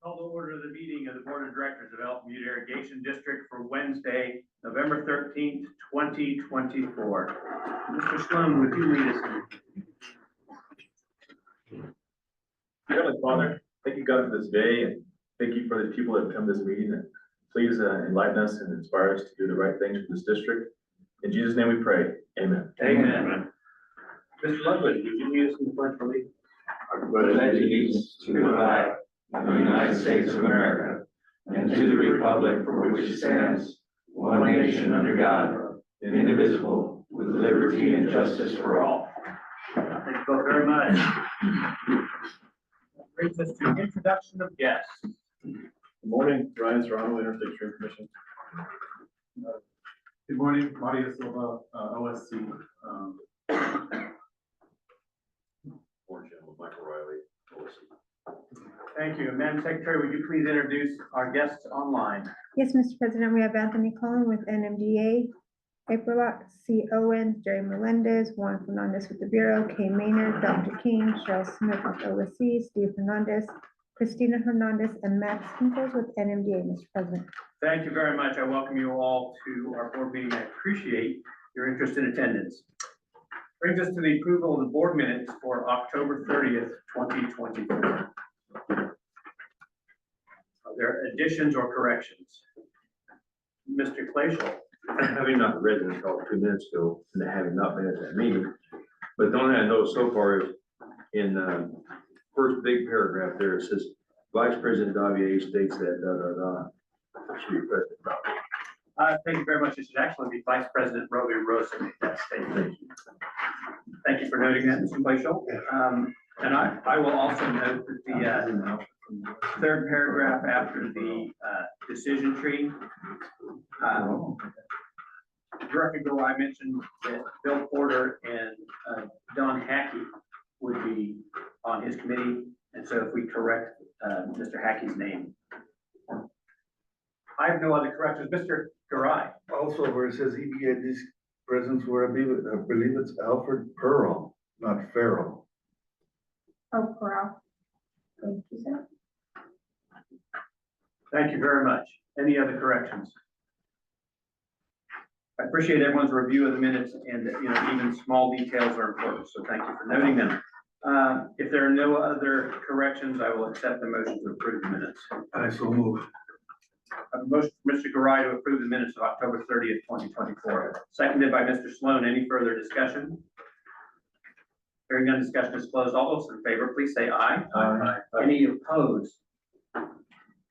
Call to order the meeting of the Board of Directors of Elk Butte Irrigation District for Wednesday, November 13th, 2024. Mr. Sloan, would you lead us in? Heavenly Father, thank you, God, for this day, and thank you for the people that have come to this meeting. And please enlighten us and inspire us to do the right things for this district. In Jesus' name we pray. Amen. Amen. Mr. Ludwig, would you lead us in the pledge for me? I pledge allegiance to the flag of the United States of America and to the republic for which it stands, one nation under God, indivisible, with liberty and justice for all. Thank you both very much. That brings us to introduction of guests. Good morning, Ryan Serrano, Interstate Stream Commission. Good morning, Maria Silva, OSC. Board Chairman Michael Riley, OSC. Thank you. Madam Secretary, would you please introduce our guests online? Yes, Mr. President, we have Anthony Cullen with NMDA, April Lock, C. Owens, Jerry Melendez, Juan Fernandez with the Bureau, Kay Maynard, Dr. King, Cheryl Smith with OSC, Steve Hernandez, Christina Hernandez, and Max Kinkles with NMDA, Mr. President. Thank you very much. I welcome you all to our board meeting. I appreciate your interest in attendance. Brings us to the approval of the board minutes for October 30th, 2024. Are there additions or corrections? Mr. Glacial. Having not read it until 2 minutes ago, and having not been at that meeting, but the only thing I know so far is in the first big paragraph there, it says, Vice President Davier states that, should be President Davier. Thank you very much. It should actually be Vice President Roby Rosa made that statement. Thank you for noting that, Mr. Glacial. And I will also note that the third paragraph after the decision tree, directly ago I mentioned that Bill Porter and Don Hackey would be on his committee, and so if we correct Mr. Hackey's name. I have no other corrections. Mr. Garai. Also, where it says EBID presence, where I believe it's Alfred Pearl, not Farrell. Oh, Corral. Thank you, sir. Thank you very much. Any other corrections? I appreciate everyone's review of the minutes, and even small details are important, so thank you for noting them. If there are no other corrections, I will accept the motion to approve the minutes. I so move. I have a motion for Mr. Garai to approve the minutes of October 30th, 2024. Seconded by Mr. Sloan. Any further discussion? Hearing none, discussion is closed. All those in favor, please say aye. Aye. Any opposed?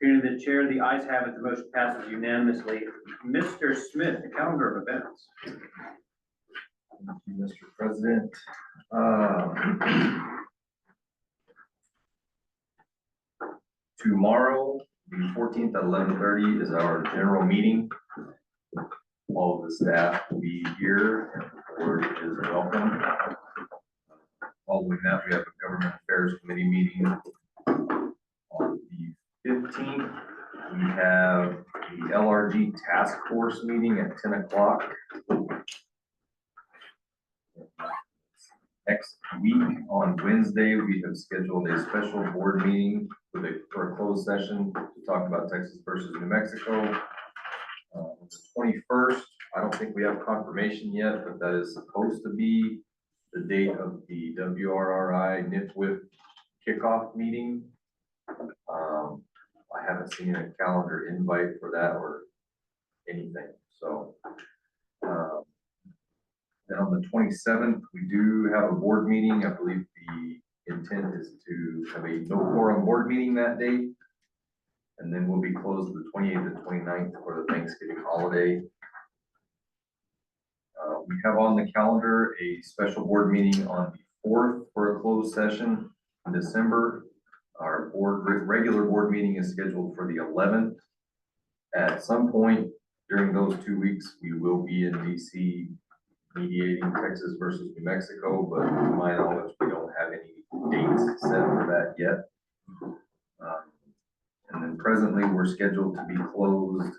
Hearing the chair, the ayes have it. The motion passes unanimously. Mr. Smith, the calendar of events. Thank you, Mr. President. Tomorrow, the 14th at 11:30 is our general meeting. All of the staff will be here and the board is welcome. Following that, we have a government affairs committee meeting on the 15th. We have the LRG task force meeting at 10 o'clock. Next week on Wednesday, we have scheduled a special board meeting for a closed session to talk about Texas versus New Mexico. The 21st, I don't think we have confirmation yet, but that is supposed to be the date of the WRRI NIFWIP kickoff meeting. I haven't seen a calendar invite for that or anything. So then on the 27th, we do have a board meeting. I believe the intent is to have a no quorum board meeting that day. And then we'll be closed the 28th and 29th for the Thanksgiving holiday. We have on the calendar a special board meeting on the 4th for a closed session in December. Our regular board meeting is scheduled for the 11th. At some point during those 2 weeks, we will be in DC mediating Texas versus New Mexico, but to my knowledge, we don't have any dates set for that yet. And then presently, we're scheduled to be closed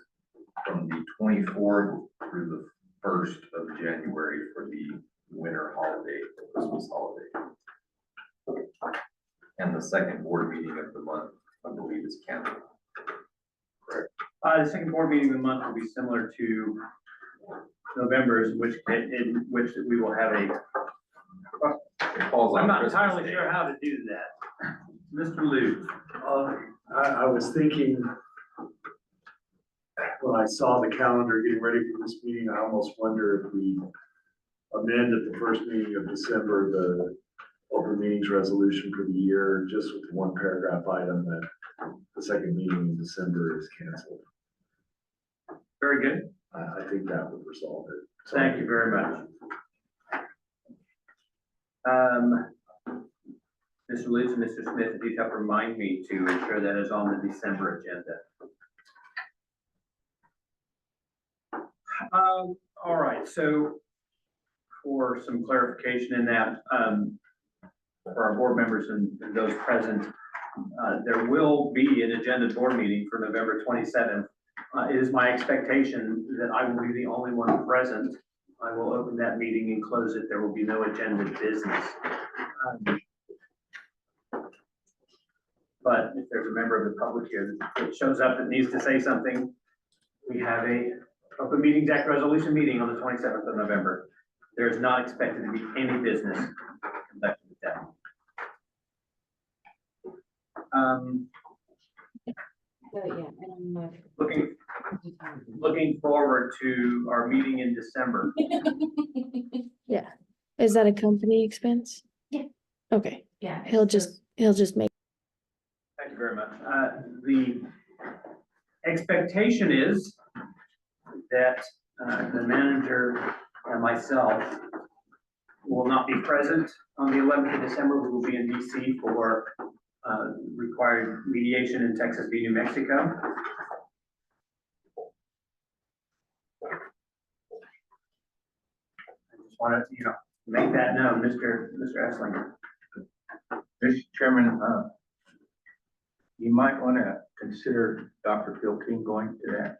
from the 24th through the 1st of January for the winter holiday, the Christmas holiday. And the second board meeting of the month I believe is canceled. The second board meeting of the month will be similar to November's, in which we will have a, It falls on I'm not Christmas entirely Day. sure how to do that. Mr. Lou, I was thinking, when I saw the calendar getting ready for this meeting, I almost wonder if we amend at the first meeting of December, the open meetings resolution for the year, just with the one paragraph item that the second meeting in December is canceled. very good. I think that would resolve it. So- Thank you very much. Mr. Lutz and Mr. Smith, if you'd help remind me to ensure that is on the December agenda. All right, so for some clarification in that, for our board members and those present, there will be an agenda board meeting for November 27th. It is my expectation that I will be the only one present. I will open that meeting and close it. There will be no agenda business. But if there's a member of the public here that shows up that needs to say something, we have a Open Meetings Act resolution meeting on the 27th of November. There is not expected to be any business conducted at that. Looking forward to our meeting in December. Yeah. Is that a company expense? Yeah. Okay, Yeah. he'll just make. Thank you very much. The expectation is that the manager and myself will not be present on the 11th of December. We will be in DC for required mediation in Texas v. New Mexico. I just want to, make that known, Mr. Esslinger. Mr. Chairman, you might want to consider Dr. Phil King going to that.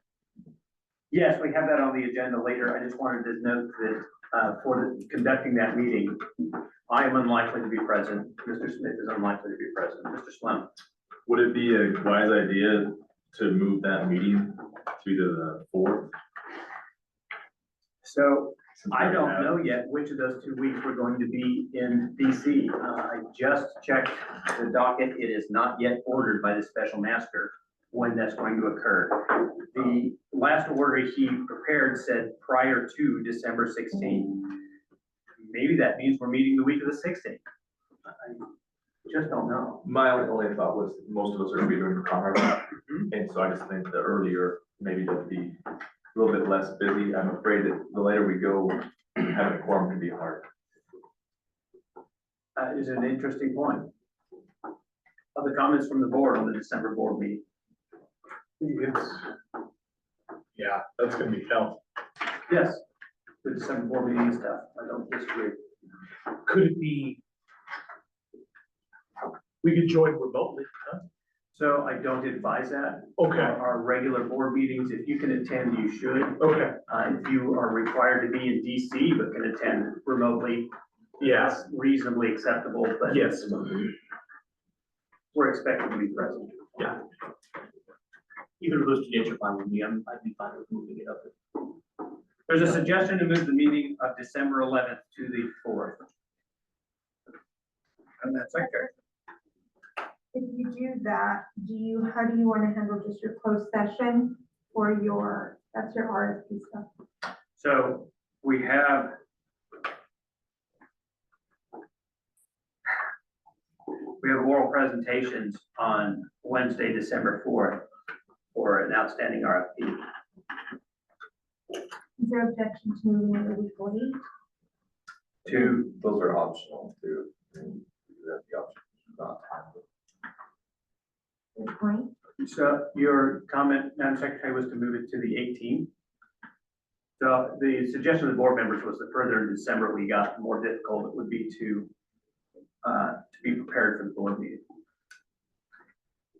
Yes, we have that on the agenda later. I just wanted to note that for conducting that meeting, I am unlikely to be present. Mr. Smith is unlikely to be present. Mr. Slum. Would it be a wise idea to move that meeting to the 4th? So since I we don't have- know yet which of those 2 weeks we're going to be in DC. I just checked the docket. It is not yet ordered by the special master when that's going to occur. The last order he prepared said prior to December 16th. Maybe that means we're meeting the week of the 16th. I just don't know. My only thought was most of us are gonna be doing Carnival, and so I just think the earlier, maybe to be a little bit less busy. I'm afraid that the later we go, having a quorum can be hard. That is an interesting point. Other comments from the board on the December board meeting? Yeah, that's gonna be tough. Yes, the December board meeting stuff. I don't disagree. Could it be? We could join remotely, huh? So I don't advise that. Okay, Our regular board meetings, if you can attend, you should. okay, If you are required to be in DC but can attend remotely, yeah, that's reasonably acceptable, but yes. we're expected to be present. Either of those two dates are fine with me. I'd be fine with moving it up. There's a suggestion to move the meeting of December 11th to the 4th. And that's okay. If you do that, how do you want to handle just your closed session for that's your RFP stuff? So we have oral presentations on Wednesday, December 4th for an outstanding RFP. Is there objection to moving it a week late? Those are optional too. And you have the option not to have them. Good point. So your comment, Madam Secretary, was to move it to the 18th. So the suggestion of the board members was the further in December we got, the more difficult it would be to be prepared for the board meeting.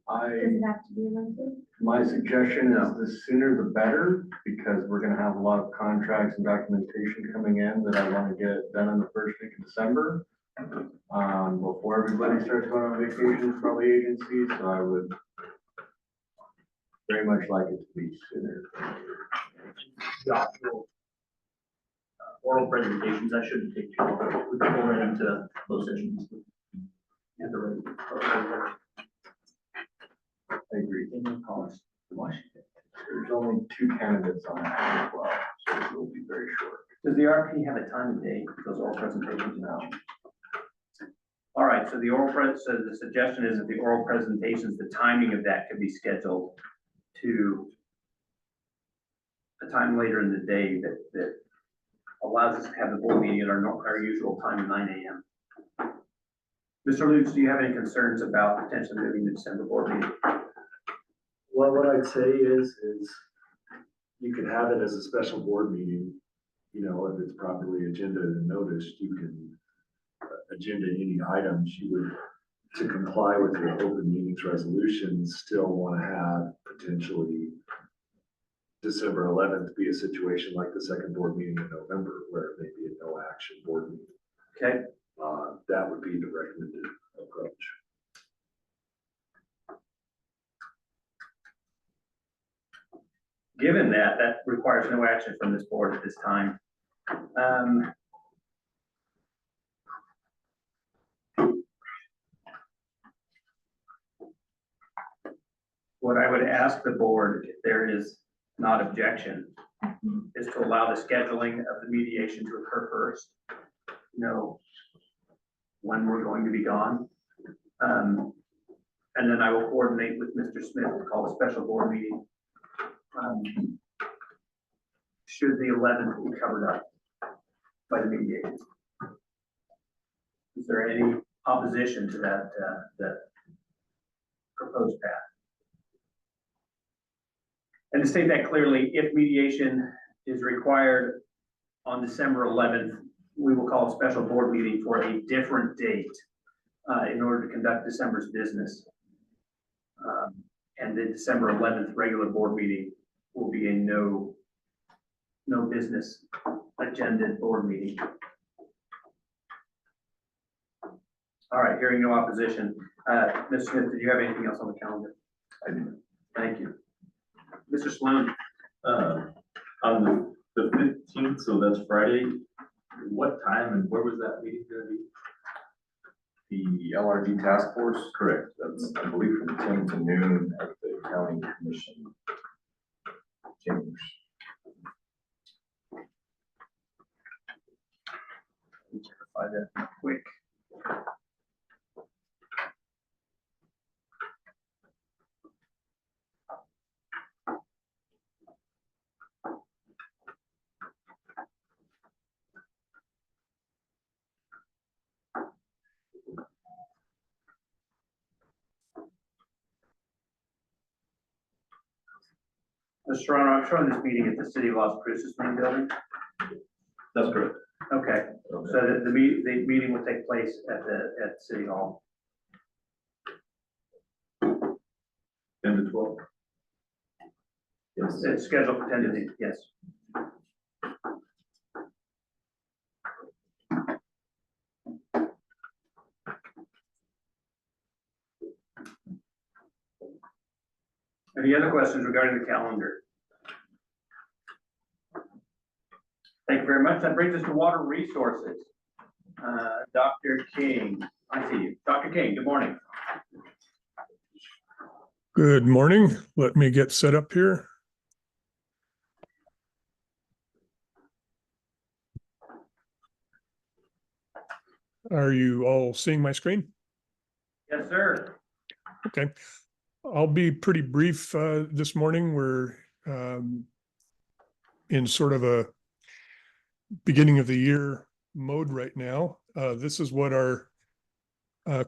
Does it have to be Wednesday? My suggestion is the sooner the better, because we're gonna have a lot of contracts and documentation coming in that I wanna get done in the first week of December. Before everybody starts going on vacation from the agency, so I would very much like it to be sooner. Oral presentations, that shouldn't take too long. We can go right into closed sessions. And the ready. I agree. Comments? Washington. There's only 2 candidates on that as well, so it will be very short. Does the RP have a time and date for those oral presentations now? All right, so so the suggestion is that the oral presentations, the timing of that could be scheduled to a time later in the day that allows us to have the board meeting at our usual time of 9 a.m. Mr. Lutz, do you have any concerns about potentially moving the December board meeting? Well, what I'd say is you could have it as a special board meeting, you know, if it's properly agenda and noticed, you can agenda any items you would, to comply with your open meetings resolutions, still want to have potentially December 11th be a situation like the second board meeting in November, where it may be a no action board meeting. Okay, That would be the recommended approach. given that, that requires no action from this board at this time. What I would ask the board, if there is not objection, is to allow the scheduling of the mediation to occur first. Know when we're going to be gone. And then I will coordinate with Mr. Smith to call a special board meeting. Should the 11th be covered up by the mediation? Is there any opposition to that, that proposed path? And to state that clearly, if mediation is required on December 11th, we will call a special board meeting for a different date in order to conduct December's business. And the December 11th regular board meeting will be a no business agenda board meeting. All right, hearing no opposition. Mr. Smith, did you have anything else on the calendar? I do. Thank you. Mr. Sloan. On the 15th, so that's Friday, what time and where was that meeting gonna be? The LRG task force, correct, that's, I believe, from 10 to noon at the county commission chambers. Verify that quick. Mr. Toronto, I'm showing this meeting at the City of Las Cruces main building. That's correct. Okay, so the meeting will take place at City Hall. 10 to 12. Yes, it's scheduled for 10 to 8, yes. Any other questions regarding the calendar? Thank you very much. That brings us to water resources. Dr. King, I see you. Dr. King, good morning. Good morning. Let me get set up here. Are you all seeing my screen? Yes, sir. Okay. I'll be pretty brief this morning. We're in sort of a beginning of the year mode right now. This is what our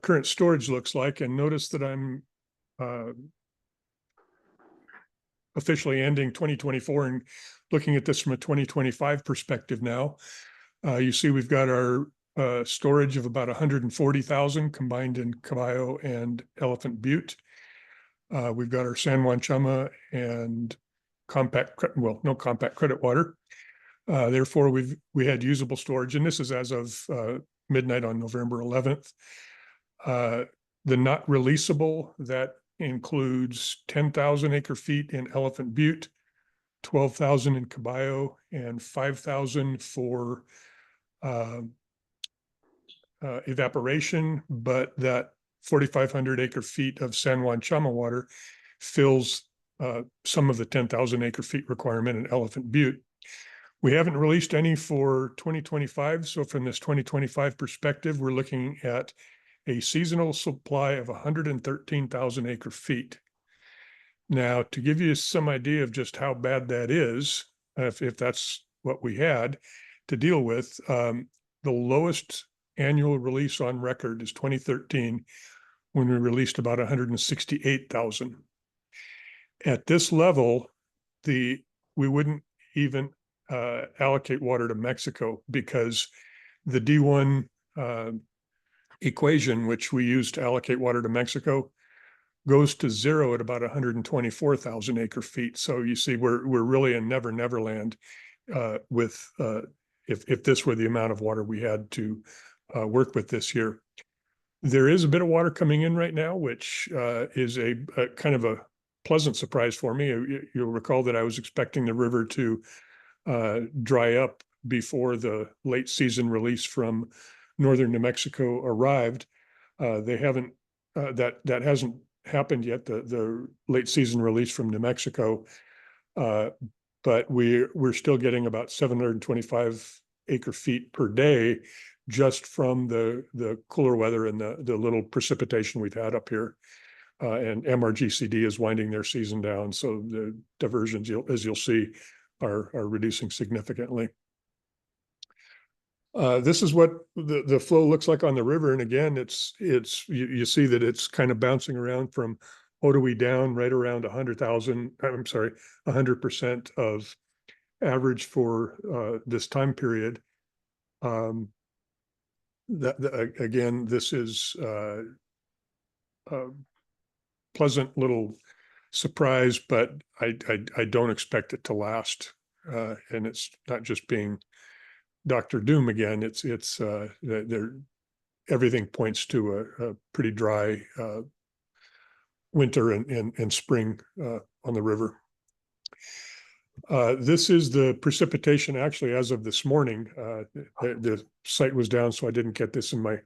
current storage looks like, and notice that I'm officially ending 2024 and looking at this from a 2025 perspective now. You see we've got our storage of about 140,000 combined in Caballo and Elephant Butte. We've got our San Juan Chama and no compact credit water. Therefore, we had usable storage, and this is as of midnight on November 11th. The not releasable, that includes 10,000 acre feet in Elephant Butte, 12,000 in Caballo, and 5,000 for evaporation, but that 4,500 acre feet of San Juan Chama water fills some of the 10,000 acre feet requirement in Elephant Butte. We haven't released any for 2025. So from this 2025 perspective, we're looking at a seasonal supply of 113,000 acre feet. Now, to give you some idea of just how bad that is, if that's what we had to deal with, the lowest annual release on record is 2013, when we released about 168,000. At this level, we wouldn't even allocate water to Mexico, because the D1 equation, which we use to allocate water to Mexico, goes to zero at about 124,000 acre feet. So you see, we're really in never land with if this were the amount of water we had to work with this year. There is a bit of water coming in right now, which is a kind of a pleasant surprise for me. You'll recall that I was expecting the river to dry up before the late season release from northern New Mexico arrived. They haven't, that hasn't happened yet, the late season release from New Mexico. But we're still getting about 725 acre feet per day just from the cooler weather and the little precipitation we've had up here. And MRGCD is winding their season down, so the diversions, as you'll see, are reducing significantly. This is what the flow looks like on the river. And again, you see that it's kind of bouncing around from Otoe down right around 100% of average for this time period. Again, this is a pleasant little surprise, but I don't expect it to last. And it's not just being Dr. Doom again. It's everything points to a pretty dry winter and spring on the river. This is the precipitation actually as of this morning. The site was down, so I didn't get this in my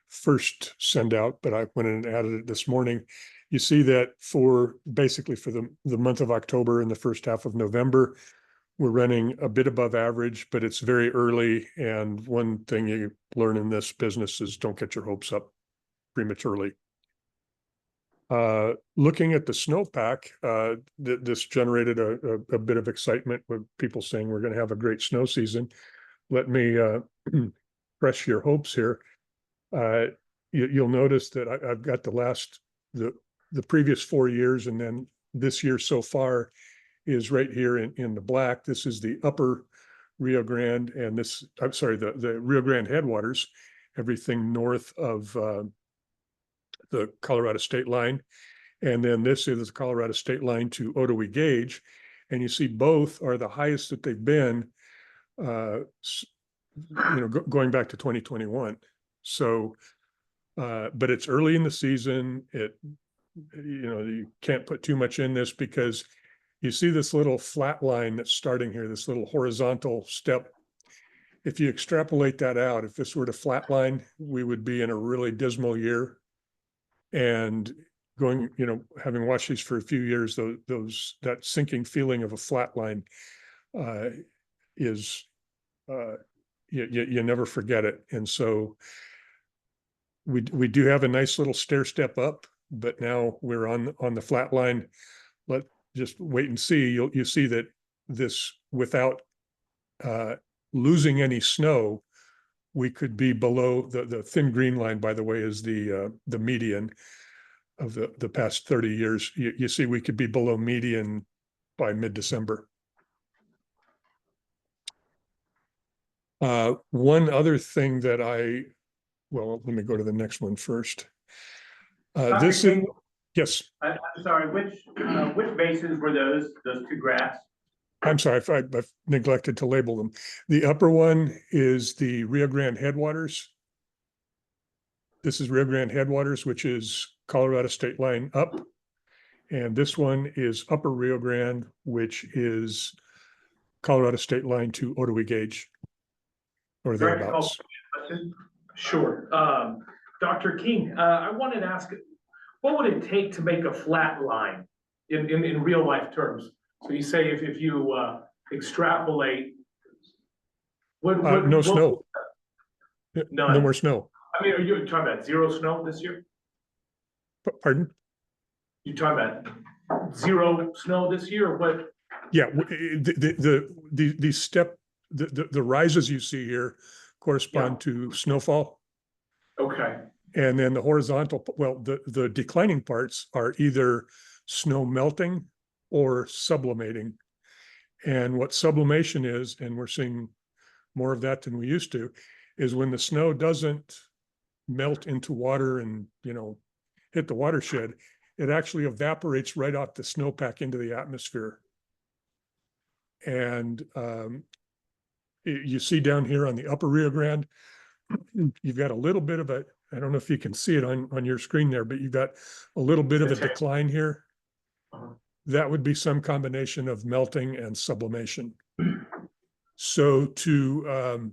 first send out, but I went in and added it this morning. You see that basically for the month of October and the first half of November, we're running a bit above average, but it's very early. And one thing you learn in this business is don't get your hopes up prematurely. Looking at the snowpack, this generated a bit of excitement with people saying we're going to have a great snow season. Let me press your hopes here. You'll notice that I've got the previous 4 years, and then this year so far is right here in the black. This is the upper Rio Grande, and the Rio Grande headwaters, everything north of the Colorado state line. And then this is the Colorado state line to Otoe gauge. And you see both are the highest that they've been, going back to 2021. So, but it's early in the season. You can't put too much in this, because you see this little flat line that's starting here, this little horizontal step. If you extrapolate that out, if this were to flatline, we would be in a really dismal year. And having watched these for a few years, that sinking feeling of a flat line is you never forget it. And so we do have a nice little stair step up, but now we're on the flat line. Let's just wait and see. You see that this, without losing any snow, we could be below the thin green line, by the way, is the median of the past 30 years. You see, we could be below median by mid-December. One other thing that let me go to the next one first. Yes. I'm sorry, which basins were those two graphs? I'm sorry, I've neglected to label them. The upper one is the Rio Grande headwaters, This is Rio Grande Headwaters, which is Colorado State Line up. And this one is Upper Rio Grande, which is Colorado State Line to Ottaway Gauge. Or Director thereabouts. Sure. Dr. King, I wanted to ask, what would it take to make a flat line in real life terms? So you say if you extrapolate. No snow. None. No more snow. I mean, are you talking about zero snow this year? Pardon? You talking about zero snow this year or what? Yeah, the rises you see here correspond to snowfall. Okay, And then the horizontal, well, the declining parts are either snow melting or sublimating. And what sublimation is, and we're seeing more of that than we used to, is when the snow doesn't melt into water and, hit the watershed, it actually evaporates right off the snowpack into the atmosphere. And you see down here on the upper Rio Grande, you've got a little bit of a, I don't know if you can see it on your screen there, but you've got a little bit of a decline here. That would be some combination of melting and sublimation. So to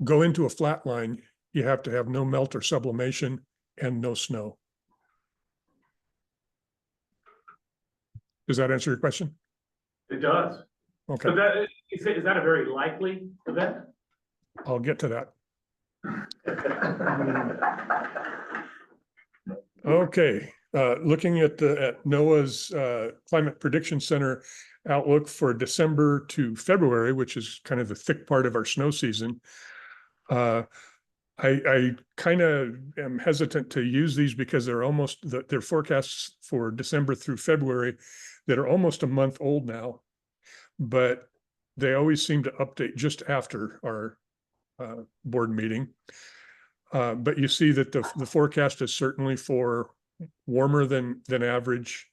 go into a flat line, you have to have no melt or sublimation and no snow. Does that answer your question? it does. Okay, So that, is that a very likely event? I'll get to that. Okay, looking at NOAA's Climate Prediction Center outlook for December to February, which is kind of the thick part of our snow season. I kind of am hesitant to use these because they're forecasts for December through February that are almost a month old now, but they always seem to update just after our board meeting. But you see that the forecast is certainly for warmer than average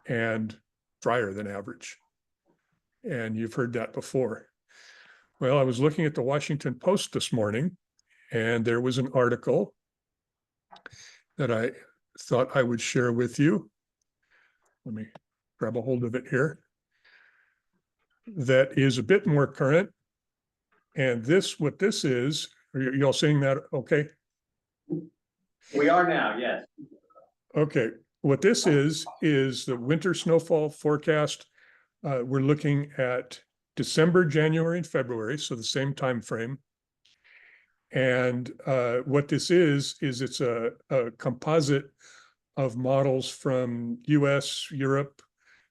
and drier than average. And you've heard that before. Well, I was looking at the Washington Post this morning, and there was an article that I thought I would share with you. Let me grab a hold of it here. That is a bit more current. And what this is, are you all seeing that okay? We are now, yes. Okay, what this is the winter snowfall forecast. We're looking at December, January, and February, so the same time frame. And what this is it's a composite of models from US, Europe,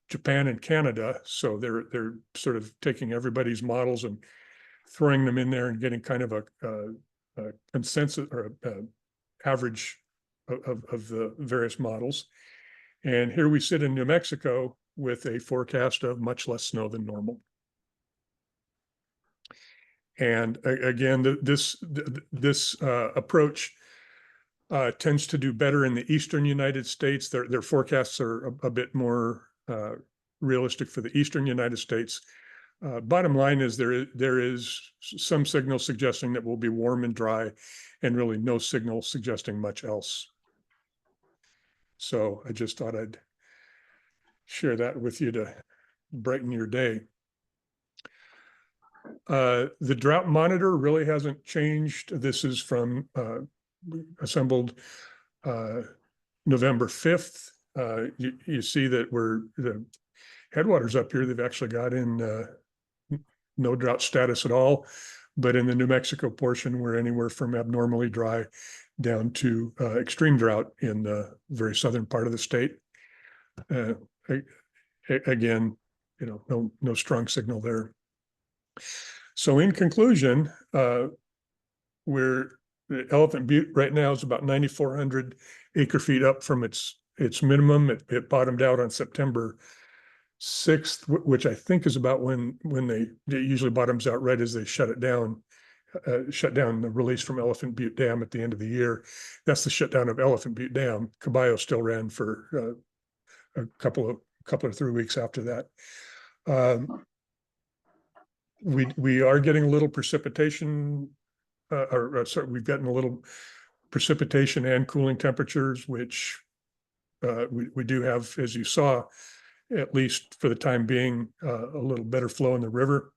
Japan, and Canada. So they're sort of taking everybody's models and throwing them in there and getting kind of a consensus or average of the various models. And here we sit in New Mexico with a forecast of much less snow than normal. And again, this approach tends to do better in the eastern United States. Their forecasts are a bit more realistic for the eastern United States. Bottom line is there is some signal suggesting that we'll be warm and dry, and really no signal suggesting much else. So I just thought I'd share that with you to brighten your day. The drought monitor really hasn't changed. This is from assembled November 5th. You see that the headwaters up here, they've actually got in no drought status at all. But in the New Mexico portion, we're anywhere from abnormally dry down to extreme drought in the very southern part of the state. Again, no strong signal there. So in conclusion, the Elephant Butte right now is about 9,400 acre feet up from its minimum. It bottomed out on September 6th, which I think is about when it usually bottoms out right as they shut down the release from Elephant Butte Dam at the end of the year. That's the shutdown of Elephant Butte Dam. Caballo still ran for a couple or 3 weeks after that. We are getting a little precipitation, sorry, we've gotten a little precipitation and cooling temperatures, which we do have, as you saw, at least for the time being, a little better flow in the river.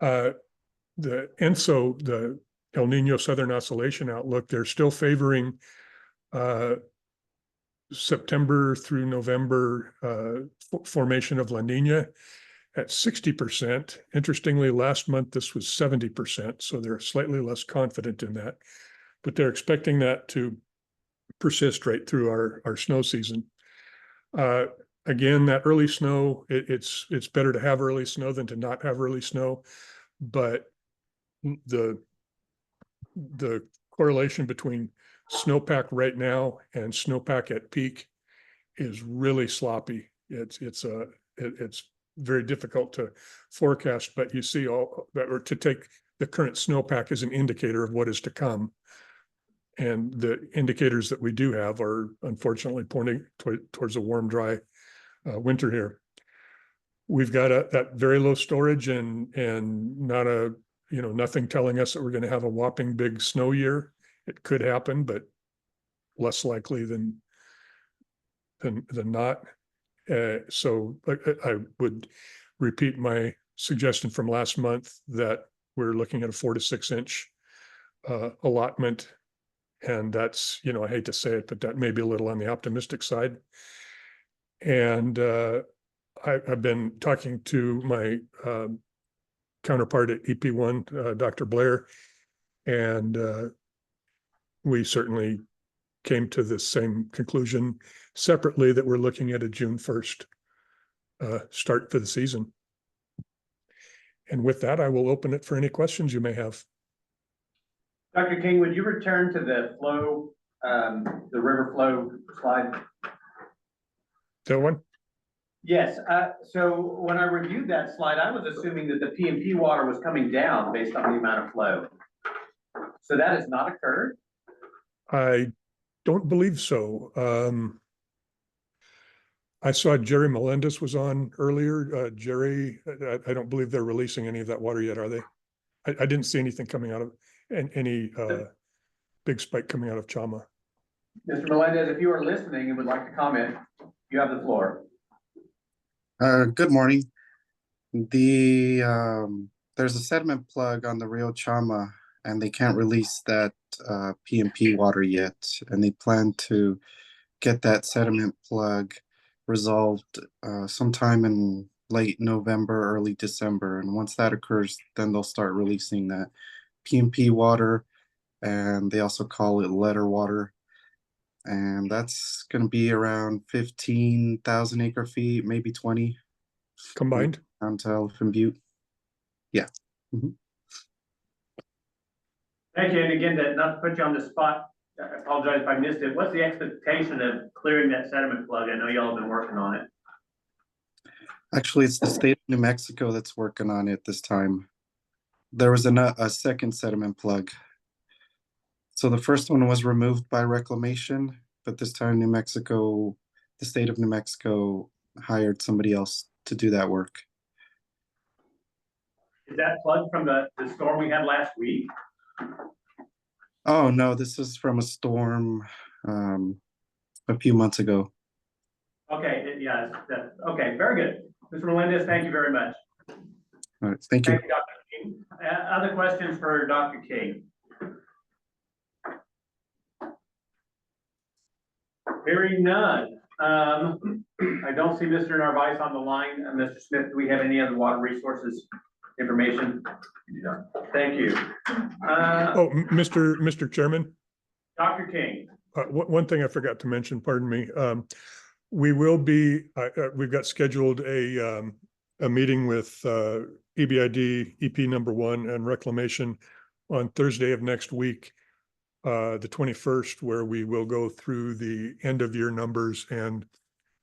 The ENSO, the El Nino Southern Oscillation outlook, they're still favoring September through November formation of La Nina at 60%. Interestingly, last month this was 70%, so they're slightly less confident in that, but they're expecting that to persist right through our snow season. Again, that early snow, it's better to have early snow than to not have early snow, but the correlation between snowpack right now and snowpack at peak is really sloppy. It's very difficult to forecast, but you see all that, or to take the current snowpack as an indicator of what is to come. And the indicators that we do have are unfortunately pointing towards a warm, dry winter here. We've got that very low storage and not nothing telling us that we're going to have a whopping big snow year. It could happen, but less likely than not. So I would repeat my suggestion from last month that we're looking at a 4 to 6 inch allotment. And that's, I hate to say it, but that may be a little on the optimistic side. And I've been talking to my counterpart at EP1, Dr. Blair, and we certainly came to the same conclusion separately that we're looking at a June 1st start for the season. And with that, I will open it for any questions you may have. Dr. King, would you return to the flow, the river flow slide? That one? Yes, so when I reviewed that slide, I was assuming that the P&P water was coming down based on the amount of flow. So that has not occurred? I don't believe so. I saw Jerry Melendez was on earlier. Jerry, I don't believe they're releasing any of that water yet, are they? I didn't see anything coming out of any big spike coming out of Chama. Mr. Melendez, if you are listening and would like to comment, you have the floor. Good morning. There's a sediment plug on the Rio Chama, and they can't release that P&P water yet, and they plan to get that sediment plug resolved sometime in late November, early December. And once that occurs, then they'll start releasing that P&P water, and they also call it letter water. And that's going to be around 15,000 acre feet, maybe 20. Combined? Down to Elephant Butte. Yeah. Mm-hmm. Thank you. And again, not to put you on the spot, I apologize if I missed it. What's the expectation of clearing that sediment plug? I know y'all have been working on it. Actually, it's the state of New Mexico that's working on it this time. There was a second sediment plug. So the first one was removed by reclamation, but this time the state of New Mexico hired somebody else to do that work. Is that plug from the storm we had last week? Oh, no, this is from a storm a few months ago. Okay, yeah, okay, very good. Mr. Melendez, thank you very much. All right, thank you. Thank you, Dr. King. Other questions for Dr. King? Hearing none. I don't see Mr. Narvaez on the line. Mr. Smith, do we have any other water resources information? Yeah. Thank you. Mr. Chairman. Dr. King. One thing I forgot to mention, pardon me. We will be, we've got scheduled a meeting with EBID, EP number 1 and Reclamation on Thursday of next week, the 21st, where we will go through the end of year numbers and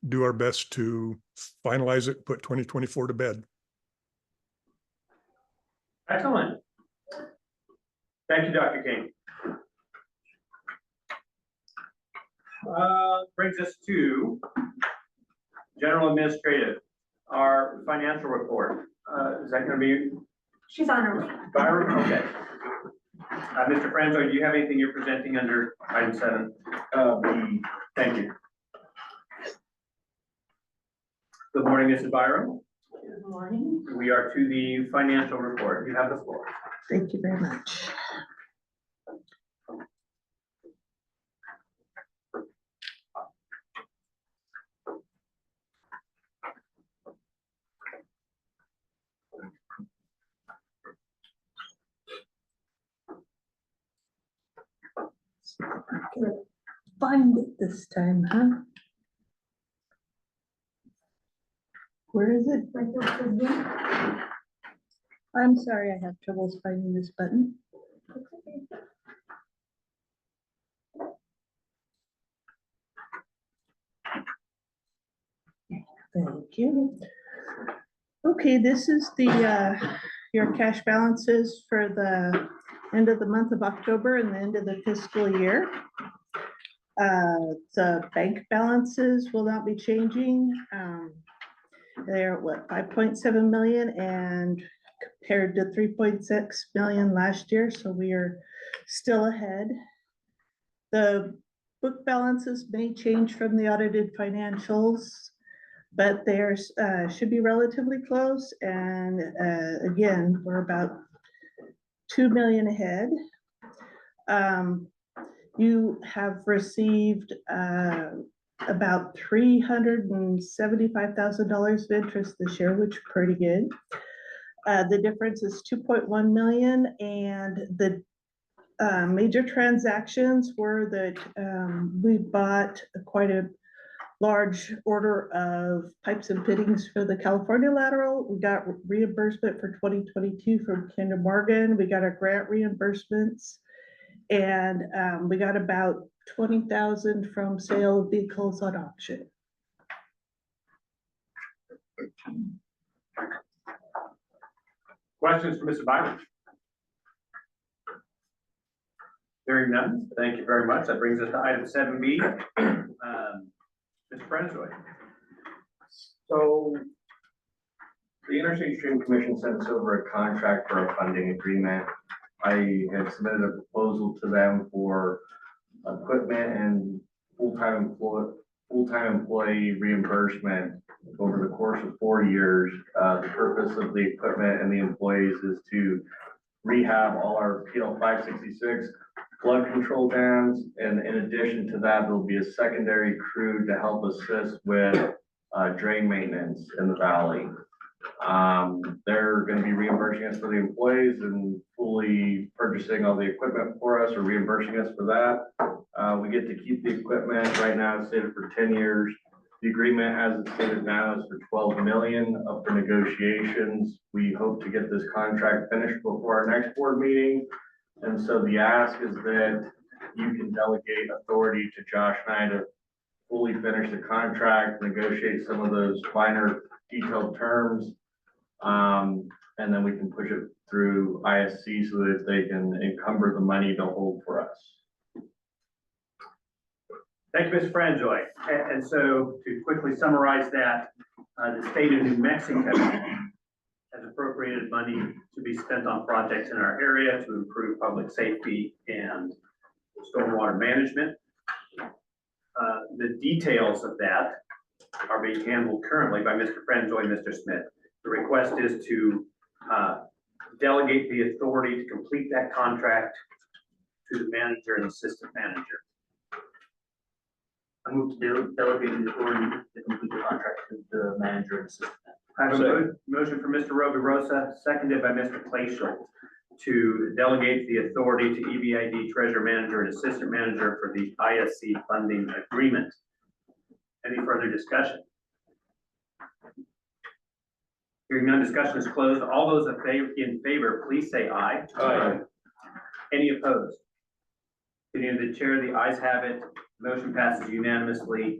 do our best to finalize it, put 2024 to bed. Excellent. Thank you, Dr. King. Brings us to general administrative, our financial report. Is that going to be? She's on her way. Byron? Okay. Mr. Franzo, do you have anything you're presenting under item 7? Thank you. Good morning, Mrs. Byram. Good morning. We are to the financial report. You have the floor. Thank you very much. See if I can find it this time, huh? Where is it? I'm sorry, I have troubles finding this button. Thank you. Okay, this is the, your cash balances for the end of the month of October and the end of the fiscal year. The bank balances will not be changing. They're what, 5.7 million and compared to 3.6 million last year, so we are still ahead. The book balances may change from the audited financials, but there's should be relatively close, and again, we're about 2 million ahead. You have received about $375,000 of interest this year, which is pretty good. The difference is 2.1 million, and the major transactions were that we bought quite a large order of pipes and fittings for the California lateral. We got reimbursement for 2022 from Kinder Morgan. We got our grant reimbursements, and we got about 20,000 from sale of vehicles on auction. Questions for Mr. Byron? Hearing none, thank you very much. That brings us to item 7B. Mr. Franzoy. So the Interstate Stream Commission sent us over a contract for a funding agreement. I had submitted a proposal to them for equipment and full-time employee reimbursement over the course of 4 years. The purpose of the equipment and the employees is to rehab all our PL 566 flood control dams, and in addition to that, there'll be a secondary crew to help assist with drain maintenance in the valley. They're going to be reimbursing us for the employees and fully purchasing all the equipment for us, or reimbursing us for that. We get to keep the equipment. Right now it's stated for 10 years. The agreement as it's stated now is for 12 million up for negotiations. We hope to get this contract finished before our next board meeting. And so the ask is that you can delegate authority to Josh and I to fully finish the contract, negotiate some of those finer detailed terms. And then we can push it through ISC so that they can encumber the money to hold for us. Thank you, Mr. Franzoy. And so to quickly summarize that, the state of New Mexico has appropriated money to be spent on projects in our area to improve public safety and stormwater management. The details of that are being handled currently by Mr. Franzoy and Mr. Smith. The request is to delegate the authority to complete that contract to the manager and assistant manager. I move to delegate the authority to complete the contract to the manager and assistant. I have a motion from Mr. Rovirosa, seconded by Mr. Clayshall, to delegate the authority to EBID treasurer manager and assistant manager for the ISC funding agreement. Any further discussion? Hearing none, discussion is closed. All those in favor, please say aye. Aye. Any opposed? Opinion of the chair, the ayes have it. Motion passes unanimously.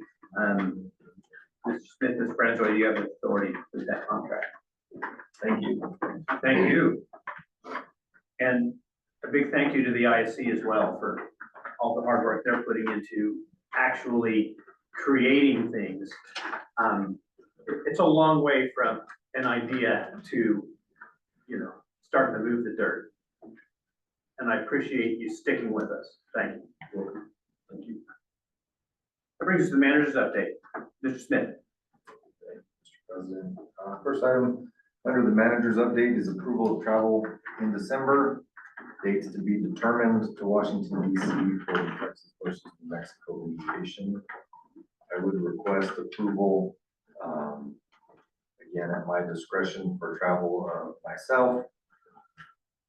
Mr. Smith, Ms. Franzoy, you have the authority with that contract. Thank you. Thank you. And a big thank you to the ISC as well for all the hard work they're putting into actually creating things. It's a long way from an idea to, starting to move the dirt. and I appreciate you sticking with us. Thank you. Thank you. That brings us to the manager's update. Mr. Smith. Mr. President, first item under the manager's update is approval of travel in December. Dates to be determined to Washington DC for the Texas versus New Mexico mediation. I would request approval, again, at my discretion for travel of myself,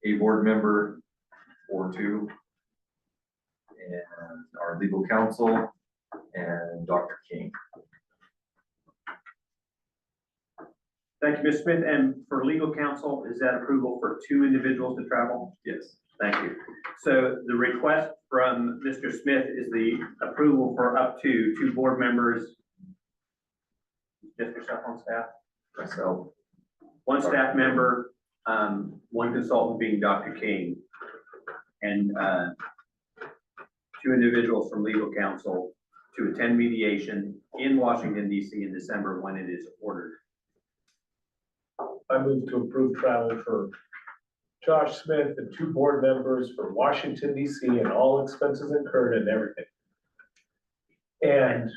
a board member or two, and our legal counsel, and Dr. King. Thank you, Ms. Smith. And for legal counsel, is that approval for 2 individuals to travel? Yes. Thank you. So the request from Mr. Smith is the approval for up to 2 board members. Just yourself on staff? Myself. 1 staff member, 1 consultant being Dr. King, and 2 individuals from legal counsel to attend mediation in Washington DC in December when it is ordered. I move to approve travel for Josh Smith and 2 board members for Washington DC and all expenses incurred and everything. And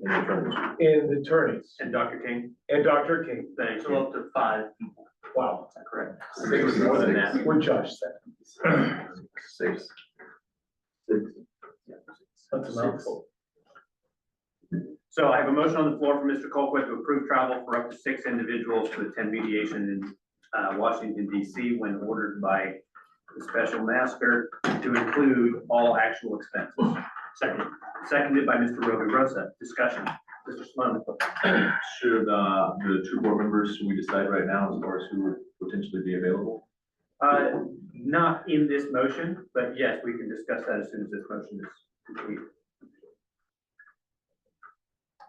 the attorneys And Dr. King? and Dr. King. Thanks. So up to 5 people. Wow, Is that correct? 6 More than that. what Josh said. 6. That's a mouthful. So I have a motion on the floor for Mr. Colquitt to approve travel for up to 6 individuals to attend mediation in Washington DC when ordered by the special master to include all actual expenses. Seconded by Mr. Roby Rosa. Discussion. Mr. Sloan. Should the 2 board members, should we decide right now as far as who would potentially be available? Not in this motion, but yes, we can discuss that as soon as this motion is complete.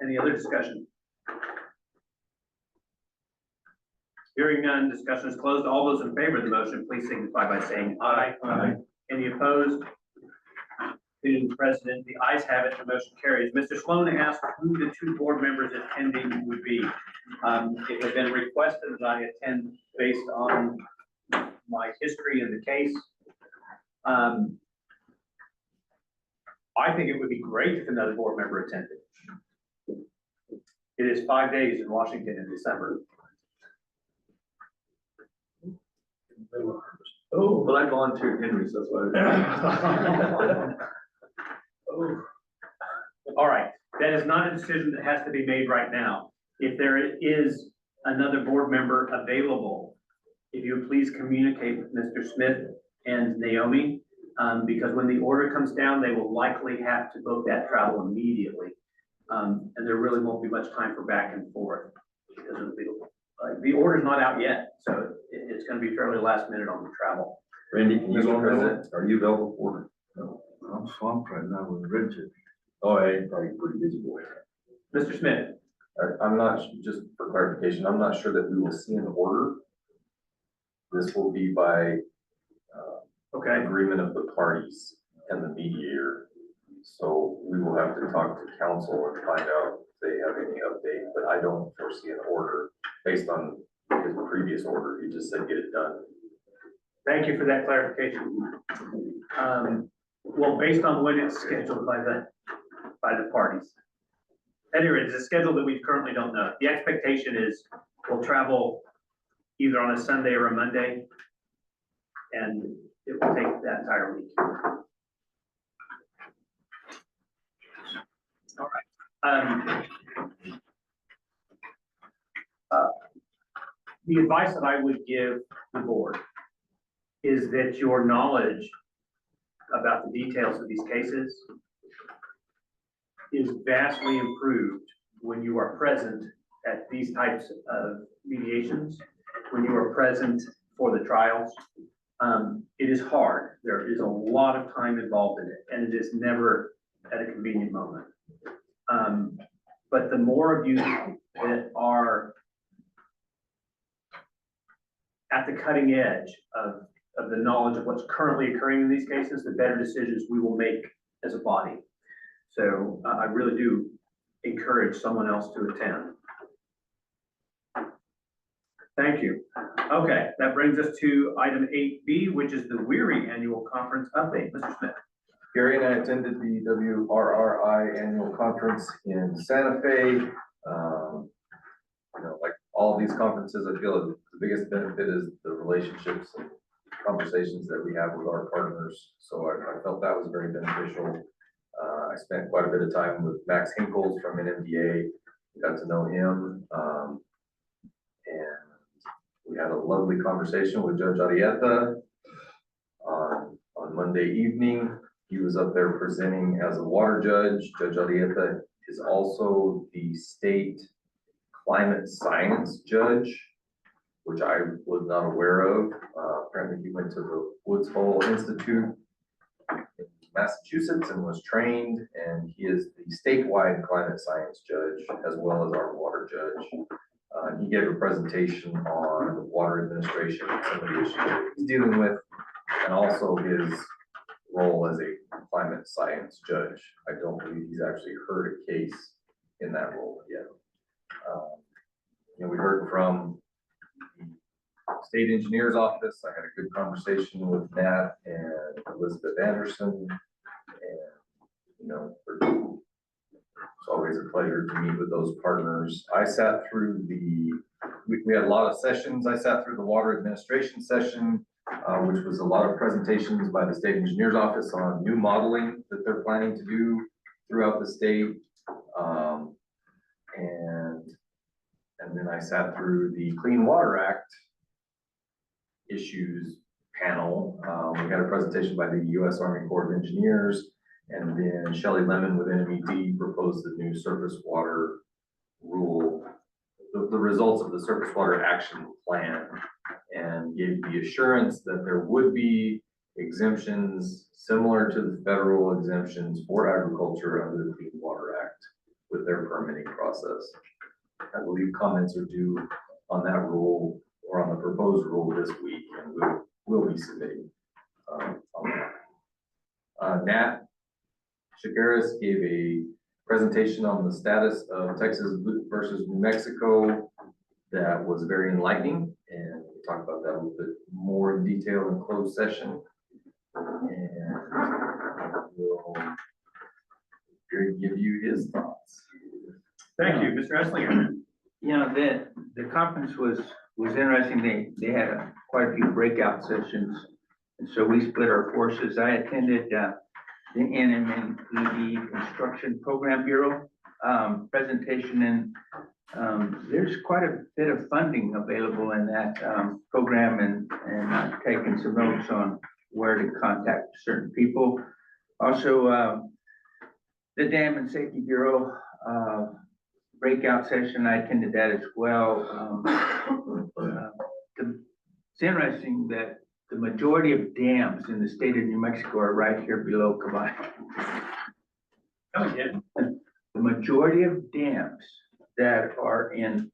Any other discussion? Hearing none, discussion is closed. All those in favor of the motion, please signify by saying aye. Aye. Any opposed? Being President, the ayes have it, the motion carries. Mr. Sloan asked who the 2 board members attending would be. It has been requested that I attend based on my history in the case. I think it would be great if another board member attended. It is 5 days in Washington in December. Oh, but I volunteered Henry, so that's why. All right, that is not a decision that has to be made right now. If there is another board member available, if you please communicate with Mr. Smith and Naomi, because when the order comes down, they will likely have to book that travel immediately. And there really won't be much time for back and forth because of the order's not out yet, so it's gonna be fairly last minute on the travel. Randy, can you Mr. go on President? that? Are you available for? No, I'm swamped right now with Richard. Oh, I probably pretty busy boy. Mr. Smith, I'm not, just for clarification, I'm not sure that we will see an order. This will be by okay, agreement of the parties and the mediator. So we will have to talk to council and find out if they have any update, but I don't foresee an order based on his previous order. He just said, get it done. thank you for that clarification. Well, based on when it's scheduled by the parties. Anyway, it's a schedule that we currently don't know. The expectation is we'll travel either on a Sunday or a Monday, and it will take that entire week. All right. The advice that I would give the board is that your knowledge about the details of these cases is vastly improved when you are present at these types of mediations, when you are present for the trials. It is hard. There is a lot of time involved in it, and it is never at a convenient moment. But the more of you that are at the cutting edge of the knowledge of what's currently occurring in these cases, the better decisions we will make as a body. So I really do encourage someone else to attend. Thank you. Okay, that brings us to item 8B, which is the Weary Annual Conference update. Mr. Smith. Gary and I attended the WRRI annual conference in Santa Fe. Like all of these conferences, I feel the biggest benefit is the relationships and conversations that we have with our partners. So I felt that was very beneficial. I spent quite a bit of time with Max Hinkles from NMDA, got to know him. And we had a lovely conversation with Judge Arieta on Monday evening. He was up there presenting as a water judge. Judge Arieta is also the state climate science judge, which I was not aware of. Apparently he went to the Woods Hole Institute in Massachusetts and was trained, and he is the statewide climate science judge as well as our water judge. He gave a presentation on water administration and some of the issues that he's dealing with, and also his role as a climate science judge. I don't believe he's actually heard a case in that role yet. We heard from the state engineer's office. I had a good conversation with Nat and Elizabeth Anderson, and it's always a pleasure to meet with those partners. I sat through we had a lot of sessions. I sat through the water administration session, which was a lot of presentations by the state engineer's office on new modeling that they're planning to do throughout the state. And then I sat through the Clean Water Act issues panel. We got a presentation by the U.S. Army Corps of Engineers, and then Shelley Lemon with NMED proposed the new surface water rule, the results of the surface water action plan, and gave the assurance that there would be exemptions similar to the federal exemptions for agriculture under the Clean Water Act with their permitting process. I believe comments are due on that rule or on the proposed rule this week, and we'll be submitting on that. Nat Chigueras gave a presentation on the status of Texas versus New Mexico that was very enlightening, and we'll talk about that a little bit more in detail in closed session. And we'll give you his thoughts. Thank you, Mr. Esslinger. The conference was interesting. They had quite a few breakout sessions. And so we split our forces. I attended the NMED Construction Program Bureau presentation, and there's quite a bit of funding available in that program, and I've taken some notes on where to contact certain people. Also, the Dam and Safety Bureau breakout session, I attended that as well. It's interesting that the majority of dams in the state of New Mexico are right here below Caballo. Oh, yeah. The majority of dams that are in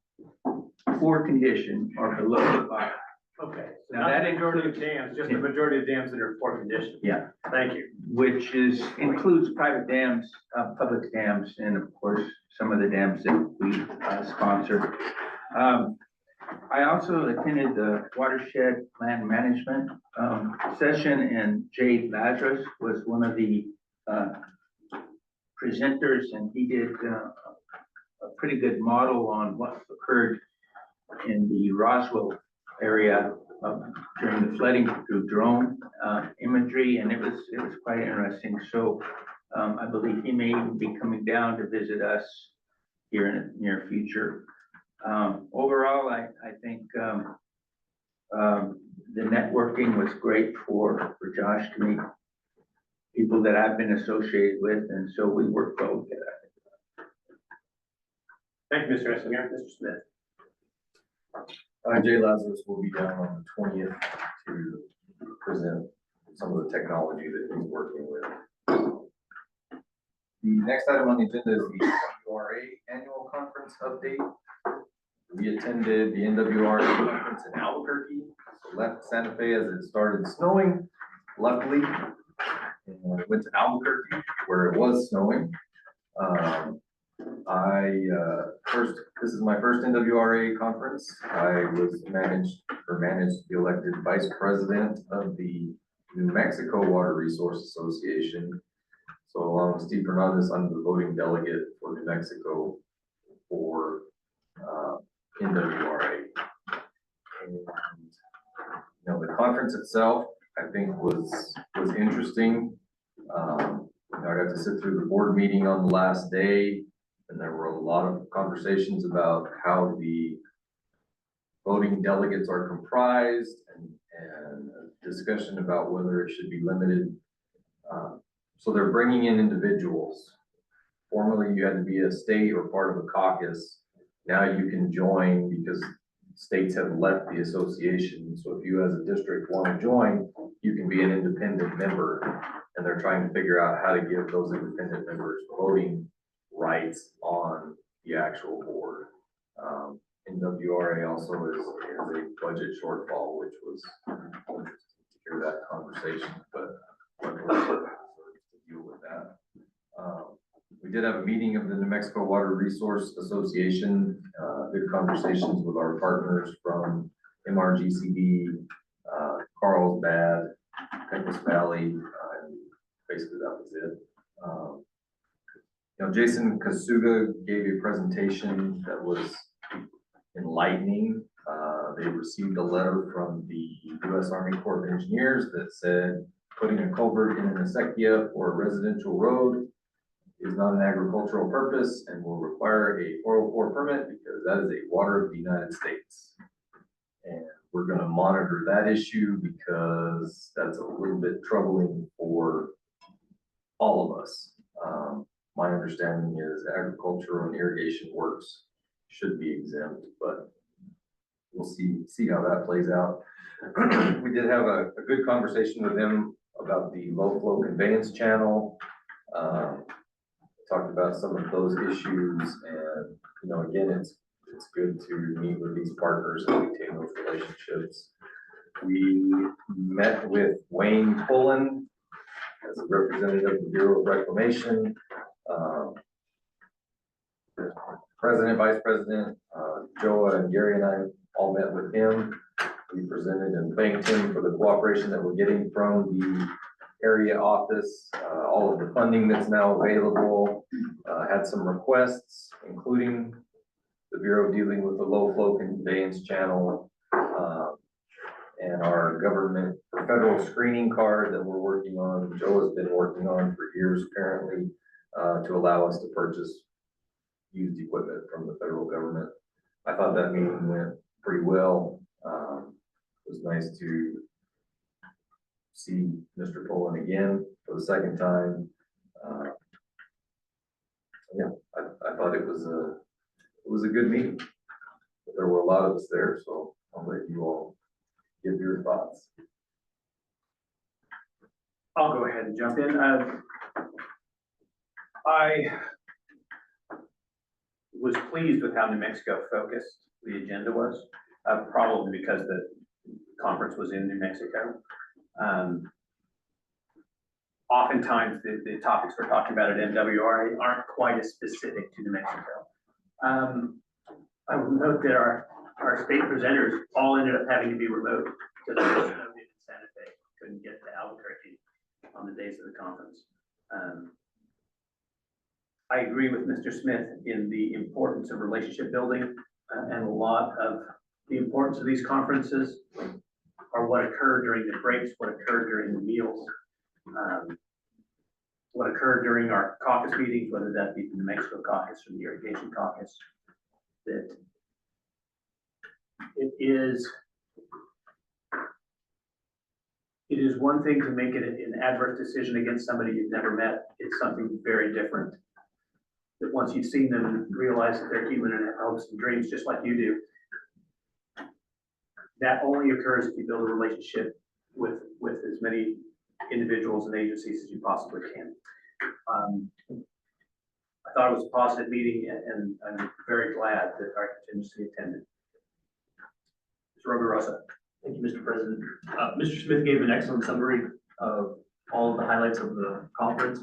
poor condition are below Caballo. Okay, so Now not that the majority of dams, just the majority of dams that are in poor condition. Yeah. Thank you. Which includes private dams, public dams, and of course, some of the dams that we sponsor. I also attended the watershed land management session, and Jay Lazarus was one of the presenters, and he did a pretty good model on what occurred in the Roswell area during the flooding through drone imagery, and it was quite interesting. So I believe he may even be coming down to visit us here in the near future. Overall, I think the networking was great for Josh to meet people that I've been associated with, and so we work well together. Thank you, Mr. Esslinger. Mr. Smith. Jay Lazarus will be down on the 20th to present some of the technology that he's working with. The next item on the agenda is the NWRA annual conference update. We attended the NWRA conference in Albuquerque, so left Santa Fe as it started snowing, luckily, and went to Albuquerque where it was snowing. I This is my first NWRA conference. I was managed to be elected vice president of the New Mexico Water Resource Association. So along with Steve Fernandez, I'm the voting delegate for New Mexico for NWRA. And, the conference itself, I think was interesting. I got to sit through the board meeting on the last day, and there were a lot of conversations about how the voting delegates are comprised and a discussion about whether it should be limited. So they're bringing in individuals. Formerly, you had to be a state or part of a caucus. Now you can join because states have left the association. So if you as a district want to join, you can be an independent member. And they're trying to figure out how to give those independent members voting rights on the actual board. NWRA also is a budget shortfall, which was interesting to hear that conversation, but to deal with that. We did have a meeting of the New Mexico Water Resource Association, good conversations with our partners from MRGCB, Carlsbad, Pecos Valley, and basically that was it. Jason Kasuga gave a presentation that was enlightening. They received a letter from the U.S. Army Corps of Engineers that said putting a culvert in an acequia or a residential road is not an agricultural purpose and will require a 404 permit because that is a water of the United States. And we're going to monitor that issue because that's a little bit troubling for all of us. My understanding is agricultural and irrigation works should be exempt, but we'll see how that plays out. We did have a good conversation with them about the low flow conveyance channel. Talked about some of those issues, and again, it's good to meet with these partners and maintain those relationships. We met with Wayne Pullen as a representative of the Bureau of Reclamation. President, Vice President, Joa and Gary and I all met with him. We presented and thanked him for the cooperation that we're getting from the area office, all of the funding that's now available, had some requests, including the Bureau dealing with the low flow conveyance channel, and our government federal screening card that we're working on, Joe has been working on for years apparently, to allow us to purchase used equipment from the federal government. I thought that meeting went pretty well. It was nice to see Mr. Poland again for the second time. I thought it was a good meeting. But there were a lot of us there, so I'll let you all give your thoughts. I'll go ahead and jump in. I was pleased with how New Mexico focused the agenda was, probably because the conference was in New Mexico. Oftentimes the topics we're talking about at NWRA aren't quite as specific to New Mexico. I will note that our state presenters all ended up having to be remote because they in Santa Fe couldn't get to Albuquerque on the days of the conference. I agree with Mr. Smith in the importance of relationship building, and a lot of the importance of these conferences are what occurred during the breaks, what occurred during the meals, what occurred during our caucus meetings, whether that be the New Mexico caucus or the irrigation caucus, that it is one thing to make it an adverse decision against somebody you've never met. It's something very different. That once you've seen them and realize that they're human and have hopes and dreams just like you do, that only occurs if you build a relationship with as many individuals and agencies as you possibly can. I thought it was a positive meeting, and I'm very glad that our contingency attended. Mr. Rosa. Thank you, Mr. President. Mr. Smith gave an excellent summary of all of the highlights of the conference.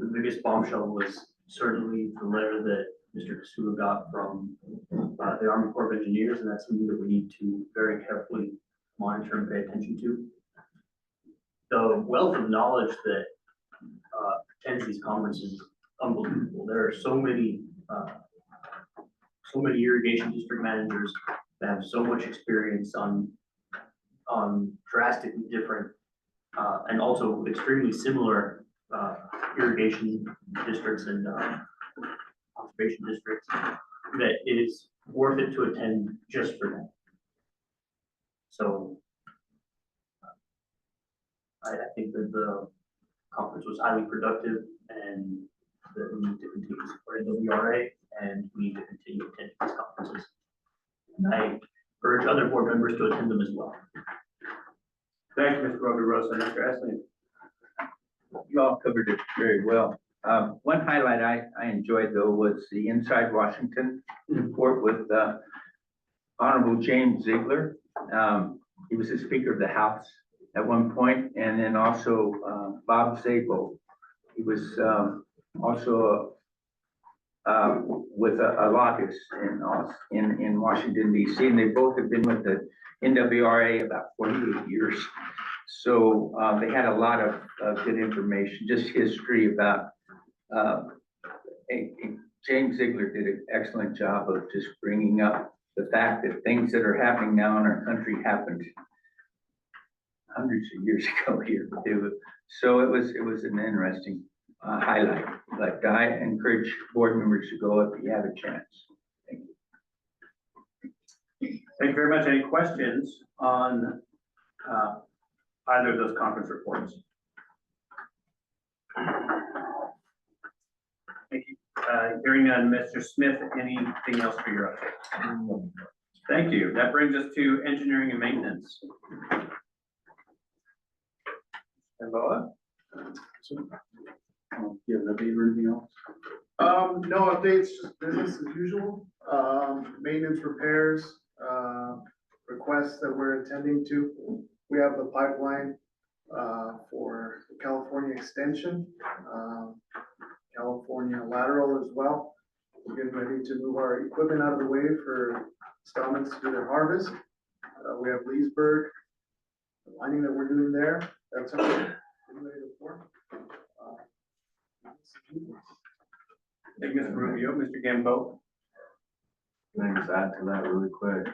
The biggest bombshell was certainly the letter that Mr. Kasula got from the Army Corps of Engineers, and that's something that we need to very carefully monitor and pay attention to. The wealth of knowledge that attends these conferences is unbelievable. There are so many irrigation district managers that have so much experience on drastically different and also extremely similar irrigation districts and conservation districts, that it is worth it to attend just for that. So I think that the conference was highly productive, and that we need to continue supporting WRA, and we need to continue attending these conferences. And I urge other board members to attend them as well. Thank you, Mr. Rosa. Mr. Esling. You all covered it very well. One highlight I enjoyed though was the Inside Washington report with Honorable James Ziegler. He was the Speaker of the House at one point, and then also Bob Szabo. He was also with a lobbyist in Washington DC, and they both have been with the NWRA about 48 years. So they had a lot of good information, just history about. James Ziegler did an excellent job of just bringing up the fact that things that are happening now in our country happened hundreds of years ago here. So it was an interesting highlight. But I encourage board members to go if you have a chance. Thank you. Thank you very much. Any questions on either of those conference reports? Thank you. Hearing none, Mr. Smith, anything else for your update? Thank you. That brings us to engineering and maintenance. And Boa? Do you have an update or anything else? No updates, just business as usual. Maintenance, repairs, requests that we're attending to. We have the pipeline for the California extension, California lateral as well. We're getting ready to move our equipment out of the way for Stallman's to do their harvest. We have Leesburg, the lining that we're doing there. That's all. Getting ready to form. Thank you, Mr. Rubio. Mr. Gambo? Can I just add to that really quick?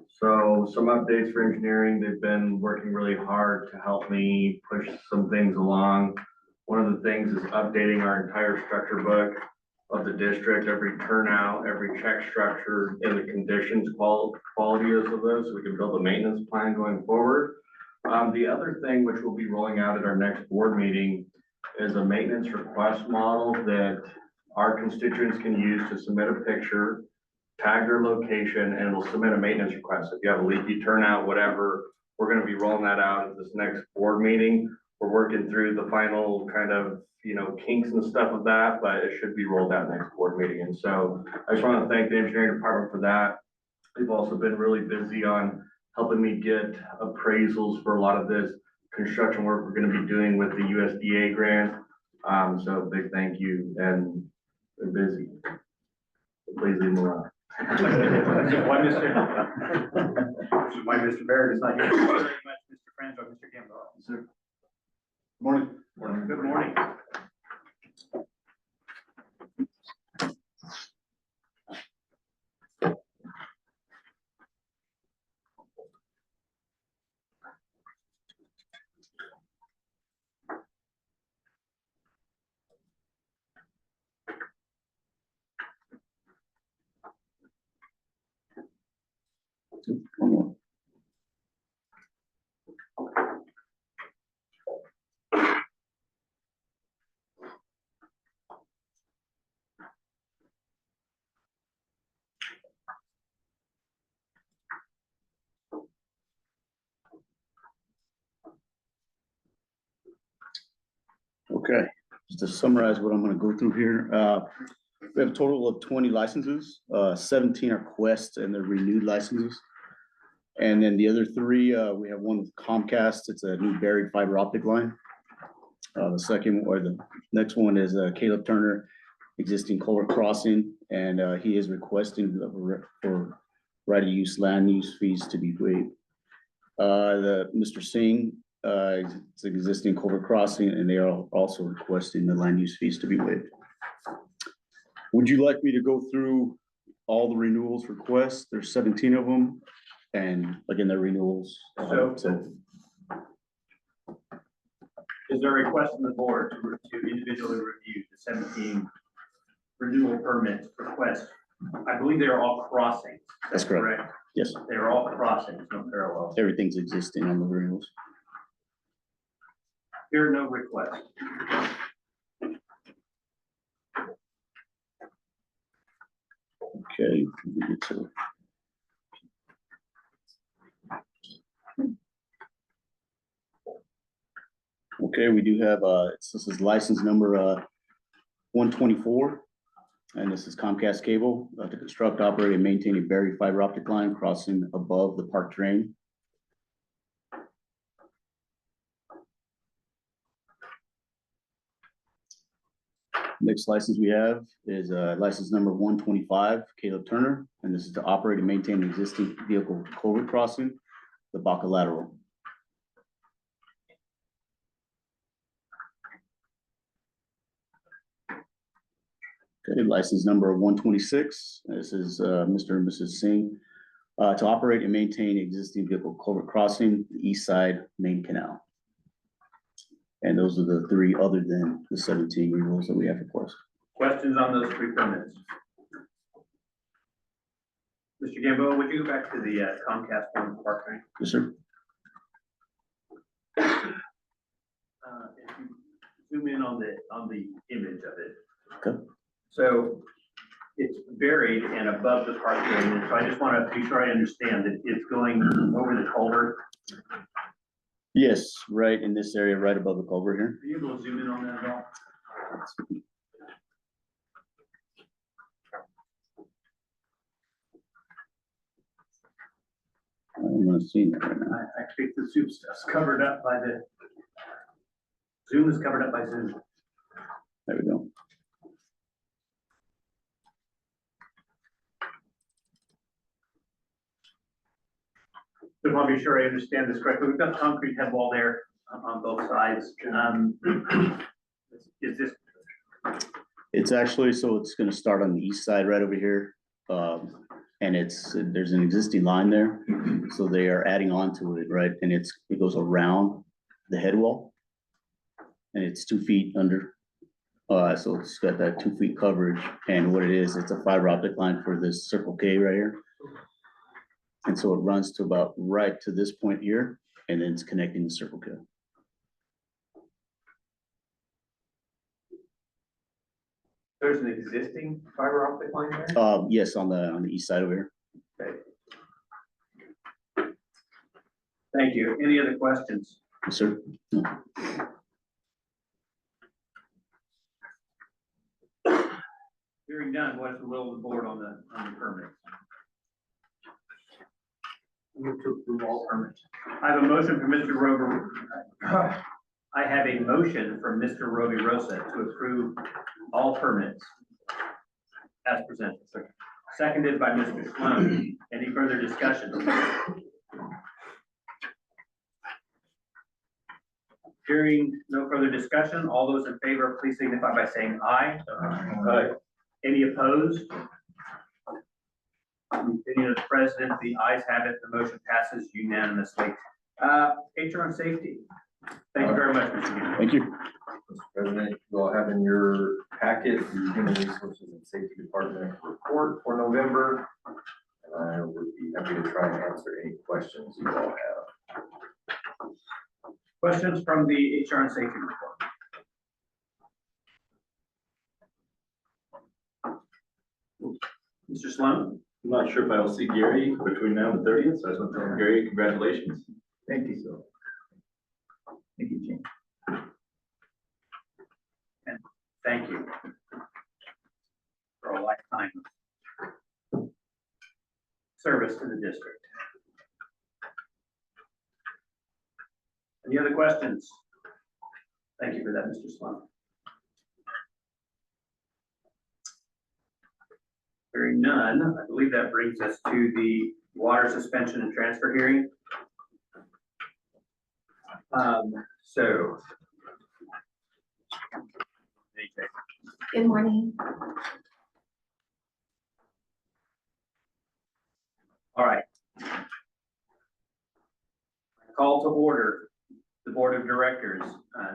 So some updates for engineering. They've been working really hard to help me push some things along. One of the things is updating our entire structure book of the district, every turnout, every check structure, and the conditions, quality of those, so we can build a maintenance plan going forward. The other thing which we'll be rolling out at our next board meeting is a maintenance request model that our constituents can use to submit a picture, tag their location, and it'll submit a maintenance request. If you have a leaky turnout, whatever, we're gonna be rolling that out at this next board meeting. We're working through the final kind of, kinks and stuff of that, but it should be rolled out next board meeting. And so I just want to thank the engineering department for that. They've also been really busy on helping me get appraisals for a lot of this construction work we're going to be doing with the USDA grant. So big thank you, and they're busy. Please leave them alone. Why Mr. Barrett is not here. Thank you very much, Mr. Franzo, Mr. Gambo. Sir. Morning. Good morning. Okay, just to summarize what I'm gonna go through here, we have a total of 20 licenses, 17 are Quest and they're renewed licenses. And then the other three, we have one with Comcast, it's a new buried fiber optic line. The second, or the next one is Caleb Turner, existing culvert crossing, and he is requesting for right of use land use fees to be waived. Mr. Singh, it's an existing culvert crossing, and they are also requesting the land use fees to be waived. Would you like me to go through all the renewals requests? There's 17 of them, and again, they're renewals. So is there a request from the board to individually review the 17 renewal permit requests? I believe they're all crossings. That's correct. Yes, They're all crossings, no parallels. everything's existing on the renewals. Here are no requests. Okay. we get to- Okay, we do have, this is license number 124. And this is Comcast Cable to construct, operate, and maintain a buried fiber optic line crossing above the park drain. Next license we have is license number 125, Caleb Turner, and this is to operate and maintain an existing vehicle culvert crossing, the Baca lateral. Okay, license number 126, this is Mr. and Mrs. Singh, to operate and maintain existing vehicle culvert crossing, the east side main canal. And those are the three other than the 17 renewals that we have requested. Questions on those 3 permits? Mr. Gamboa, would you go back to the Comcast one park train? Yes, sir. If you zoom in on the image of it. Okay. So it's buried and above the park drain, so I just want to be sure I understand that it's going over the culvert. Yes, right in this area, right above the culvert here. Are you able to zoom in on that at all? I'm not seeing that right now. I think the Zoom stuff's covered up by the, Zoom is covered up by Zoom. There we go. So I want to be sure I understand this correctly. We've got concrete head wall there on both sides. Is this, It's actually, so it's gonna start on the east side right over here. And there's an existing line there, so they are adding on to it, right? And it goes around the head wall. And it's 2 feet under. So it's got that 2 feet coverage, and what it is, it's a fiber optic line for this Circle K right here. And so it runs to about right to this point here, and then it's connecting the Circle K. there's an existing fiber optic line there? Yes, on the east side over here. Okay. Thank you. Any other questions? Yes, sir. No. Hearing none, what is the will of the board on the permits? Move to approve all permits. I have a motion from Mr. Rover. I have a motion from Mr. Roby Rosa to approve all permits as presented. Seconded by Mr. Sloan. Any further discussion? Hearing no further discussion, all those in favor, please signify by saying aye. Aye. Any opposed? Opinion of the president, the ayes have it, the motion passes unanimously. HR and safety. Thank you very much, Mr. Gill. Thank you. Mr. President, you all have in your packet the Human Resources and Safety Department report for November. And I would be happy to try and answer any questions you all have. Questions from the HR and safety report? Mr. Sloan? I'm not sure if I will see Gary between now and the 30th, so I just want to tell Gary, congratulations. Thank you, so. Thank you, Jim. And thank you for a lifetime of service to the district. Any other questions? Thank you for that, Mr. Sloan. Hearing none, I believe that brings us to the water suspension and transfer hearing. So. Good morning. All right. Call to order the Board of Directors,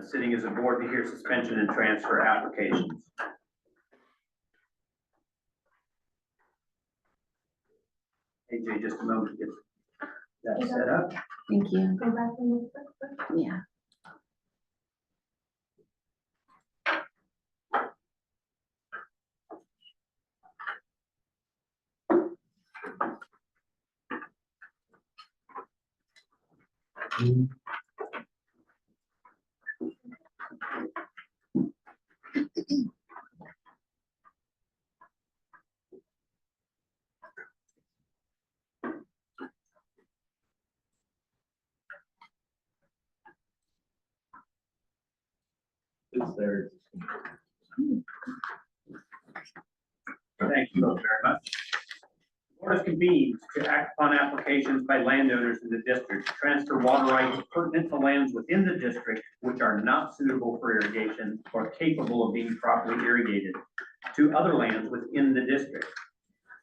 sitting as a board to hear suspension and transfer applications. AJ, just a moment to get that set up. Thank you. Yeah. It's there. Thank you both very much. The board is convened to act upon applications by landowners in the district to transfer water rights pertinent to lands within the district which are not suitable for irrigation or capable of being properly irrigated to other lands within the district.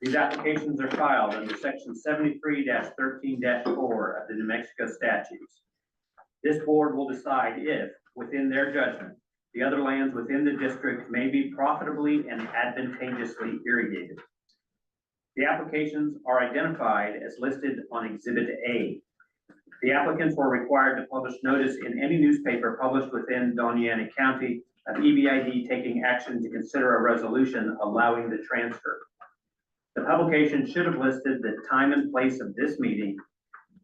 These applications are filed under section 73-13-4 of the New Mexico statutes. This board will decide if, within their judgment, the other lands within the district may be profitably and advantageously irrigated. The applications are identified as listed on Exhibit A. The applicants were required to publish notice in any newspaper published within Doña Ana County of EBID taking action to consider a resolution allowing the transfer. The publication should have listed the time and place of this meeting,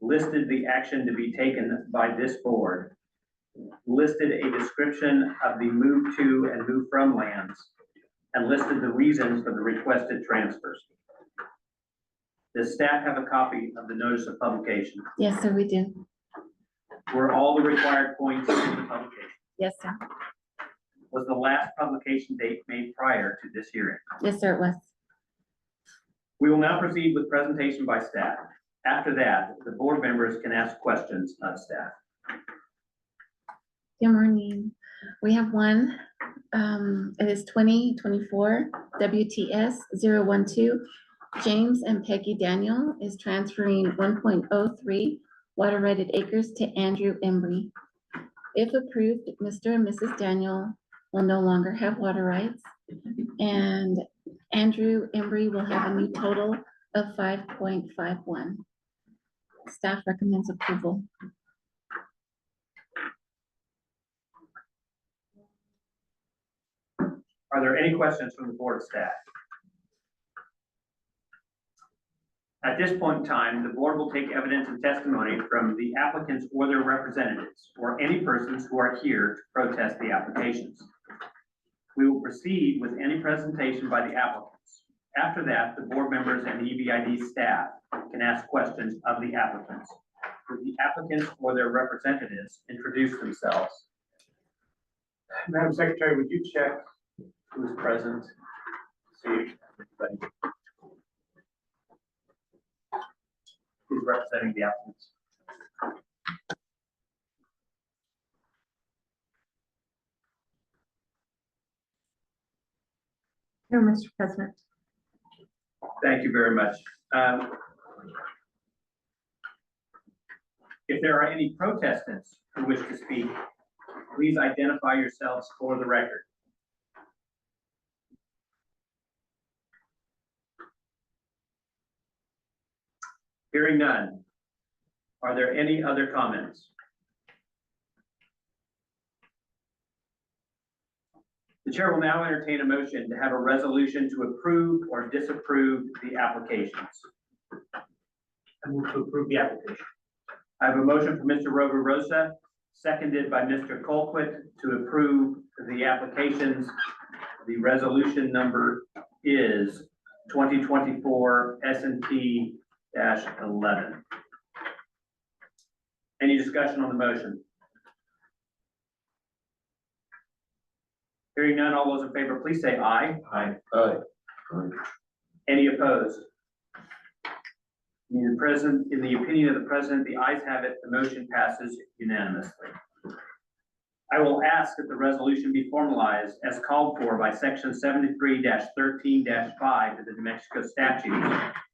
listed the action to be taken by this board, listed a description of the move to and move from lands, and listed the reasons for the requested transfers. Does staff have a copy of the notice of publication? Yes, sir, we do. Were all the required points in the publication? Yes, sir. Was the last publication date made prior to this hearing? Yes, sir, it was. We will now proceed with presentation by staff. After that, the board members can ask questions of staff. Good morning. We have one. It is 2024 WTS 012. James and Peggy Daniel is transferring 1.03 water-rated acres to Andrew Embry. If approved, Mr. and Mrs. Daniel will no longer have water rights, and Andrew Embry will have a new total of 5.51. Staff recommends approval. Are there any questions from the board staff? At this point in time, the board will take evidence and testimony from the applicants or their representatives, or any persons who are here to protest the applications. We will proceed with any presentation by the applicants. After that, the board members and the EBID staff can ask questions of the applicants. Would the applicants or their representatives introduce themselves? Madam Secretary, would you check who's present? See everybody. Who's representing the applicants? No, Mr. President. Thank you very much. If there are any protestants who wish to speak, please identify yourselves for the record. Hearing none. Are there any other comments? The chair will now entertain a motion to have a resolution to approve or disapprove the applications. I move to approve the application. I have a motion from Mr. Rosa, seconded by Mr. Colquitt to approve the applications. The resolution number is 2024 S&T-11. Any discussion on the motion? Hearing none, all those in favor, please say aye. Aye. Any opposed? In the opinion of the president, the ayes have it, the motion passes unanimously. I will ask that the resolution be formalized as called for by section 73-13-5 of the New Mexico statutes,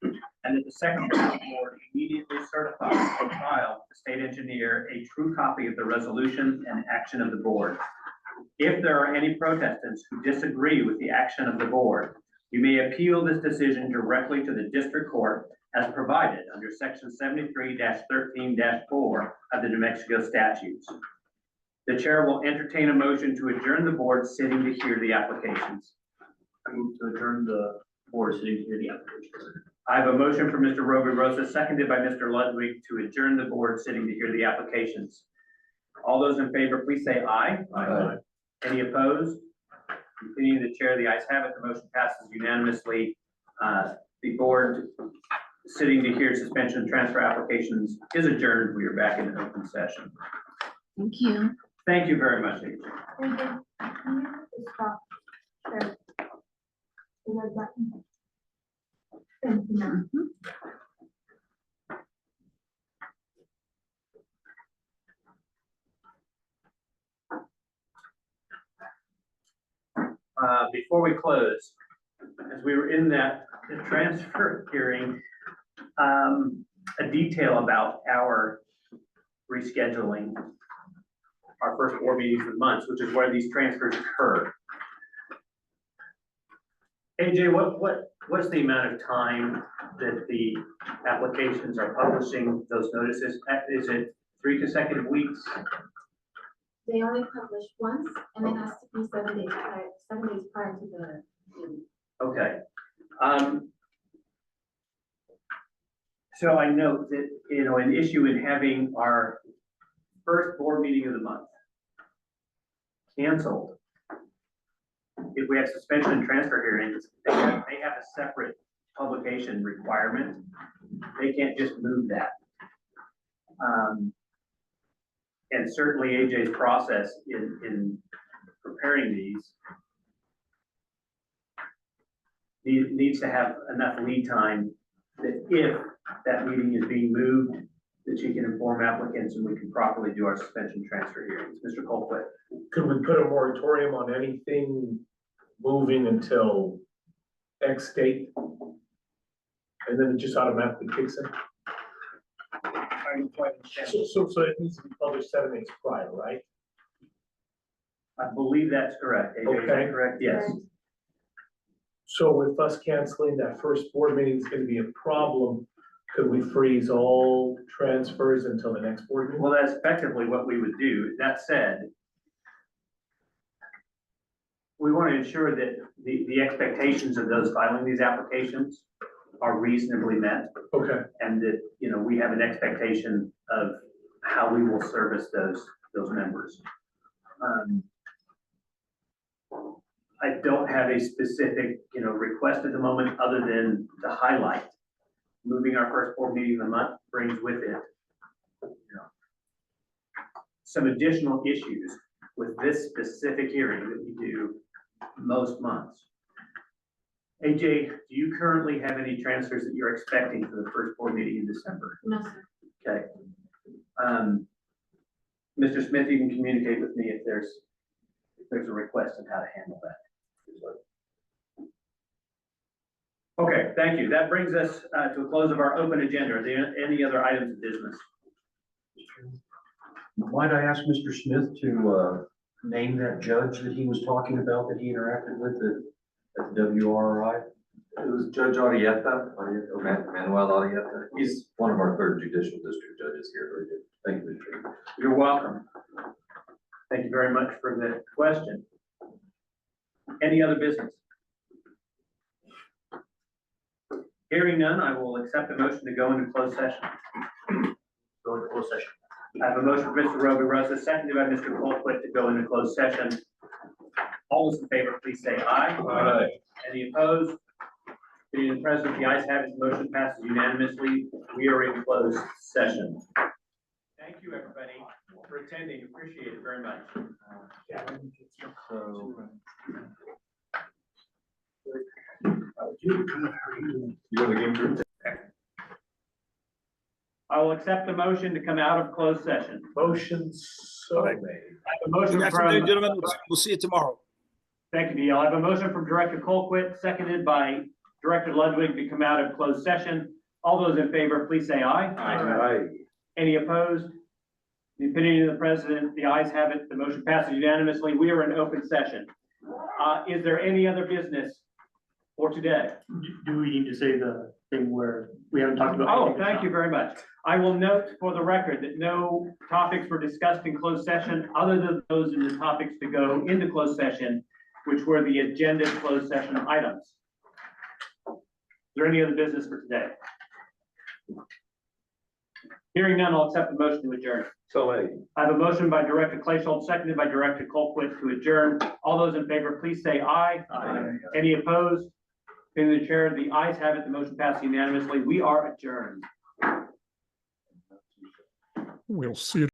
and that the secretary of the board immediately certify or file with the state engineer a true copy of the resolution and action of the board. If there are any protestants who disagree with the action of the board, you may appeal this decision directly to the district court as provided under section 73-13-4 of the New Mexico statutes. The chair will entertain a motion to adjourn the board sitting to hear the applications. I move to adjourn the board sitting to hear the application. I have a motion from Mr. Rosa, seconded by Mr. Ludwig, to adjourn the board sitting to hear the applications. All those in favor, please say aye. Aye. Any opposed? Continuing the chair, the ayes have it. The motion passes unanimously. The board sitting to hear suspension and transfer applications is adjourned. We are back in open session. Thank you. Thank you very much. AJ. Thank you. Can you just stop? Sure. The red button. Thank you, ma'am. Before we close, as we were in the transfer hearing, a detail about our rescheduling our first board meetings of the month, which is where these transfers occur. AJ, what's the amount of time that the applications are publishing those notices? Is it 3 consecutive weeks? They only publish once, and it has to be 7 days prior to the meeting. Okay. So I note that, an issue in having our first board meeting of the month canceled. If we have suspension and transfer hearings, they have a separate publication requirement. They can't just move that. And certainly AJ's process in preparing these needs to have enough lead time that if that meeting is being moved, that she can inform applicants and we can properly do our suspension transfer hearings. Mr. Colquitt. Could we put a moratorium on anything moving until X date? And then it just automatically kicks in? I didn't quite understand. So it needs to be published 7 days prior, right? I believe that's correct. AJ, is that Okay. correct? Yes. So with us canceling that first board meeting is gonna be a problem. Could we freeze all transfers until the next board meeting? Well, that's effectively what we would do. That said, we want to ensure that the expectations of those filing these applications are reasonably met. Okay. And that, we have an expectation of how we will service those members. I don't have a specific, request at the moment, other than to highlight moving our first board meeting of the month brings with it some additional issues with this specific hearing that we do most months. AJ, do you currently have any transfers that you're expecting for the first board meeting in December? No, sir. Okay. Mr. Smith, you can communicate with me if there's a request on how to handle that. Okay, thank you. That brings us to a close of our open agenda. Are there any other items of business? Might I ask Mr. Smith to name that judge that he was talking about that he interacted with at the WRI? It was Judge Arietta, Manuel Arietta. He's one of our 3rd Judicial District judges here. Very good. Thank you, Mr. Chairman. You're welcome. Thank you very much for the question. Any other business? Hearing none, I will accept the motion to go into closed session. Go into closed session. I have a motion for Mr. Rosa, seconded by Mr. Colquitt to go into closed session. All those in favor, please say aye. Aye. Any opposed? Being present, the ayes have it, the motion passes unanimously. We are in closed session. Thank you, everybody, for attending. Appreciate it very much. So You go to the game group? I will accept the motion to come out of closed session. Motions so made. I have a motion from. Gentlemen, we'll see you tomorrow. Thank you, Neil. I have a motion from Director Colquitt, seconded by Director Ludwig to come out of closed session. All those in favor, please say aye. Aye. Any opposed? The opinion of the president, the ayes have it. The motion passes unanimously. We are in open session. Is there any other business for today? Do we need to say the thing where we haven't talked about? Oh, thank you very much. I will note for the record that no topics were discussed in closed session other than those in the topics to go into closed session, which were the agenda closed session items. Is there any other business for today? Hearing none, I'll accept the motion to adjourn. So made. I have a motion by Director Clay-Schultz, seconded by Director Colquitt to adjourn. All those in favor, please say aye. Aye. Any opposed? In the chair, the ayes have it. The motion passed unanimously. We are adjourned. We'll see you.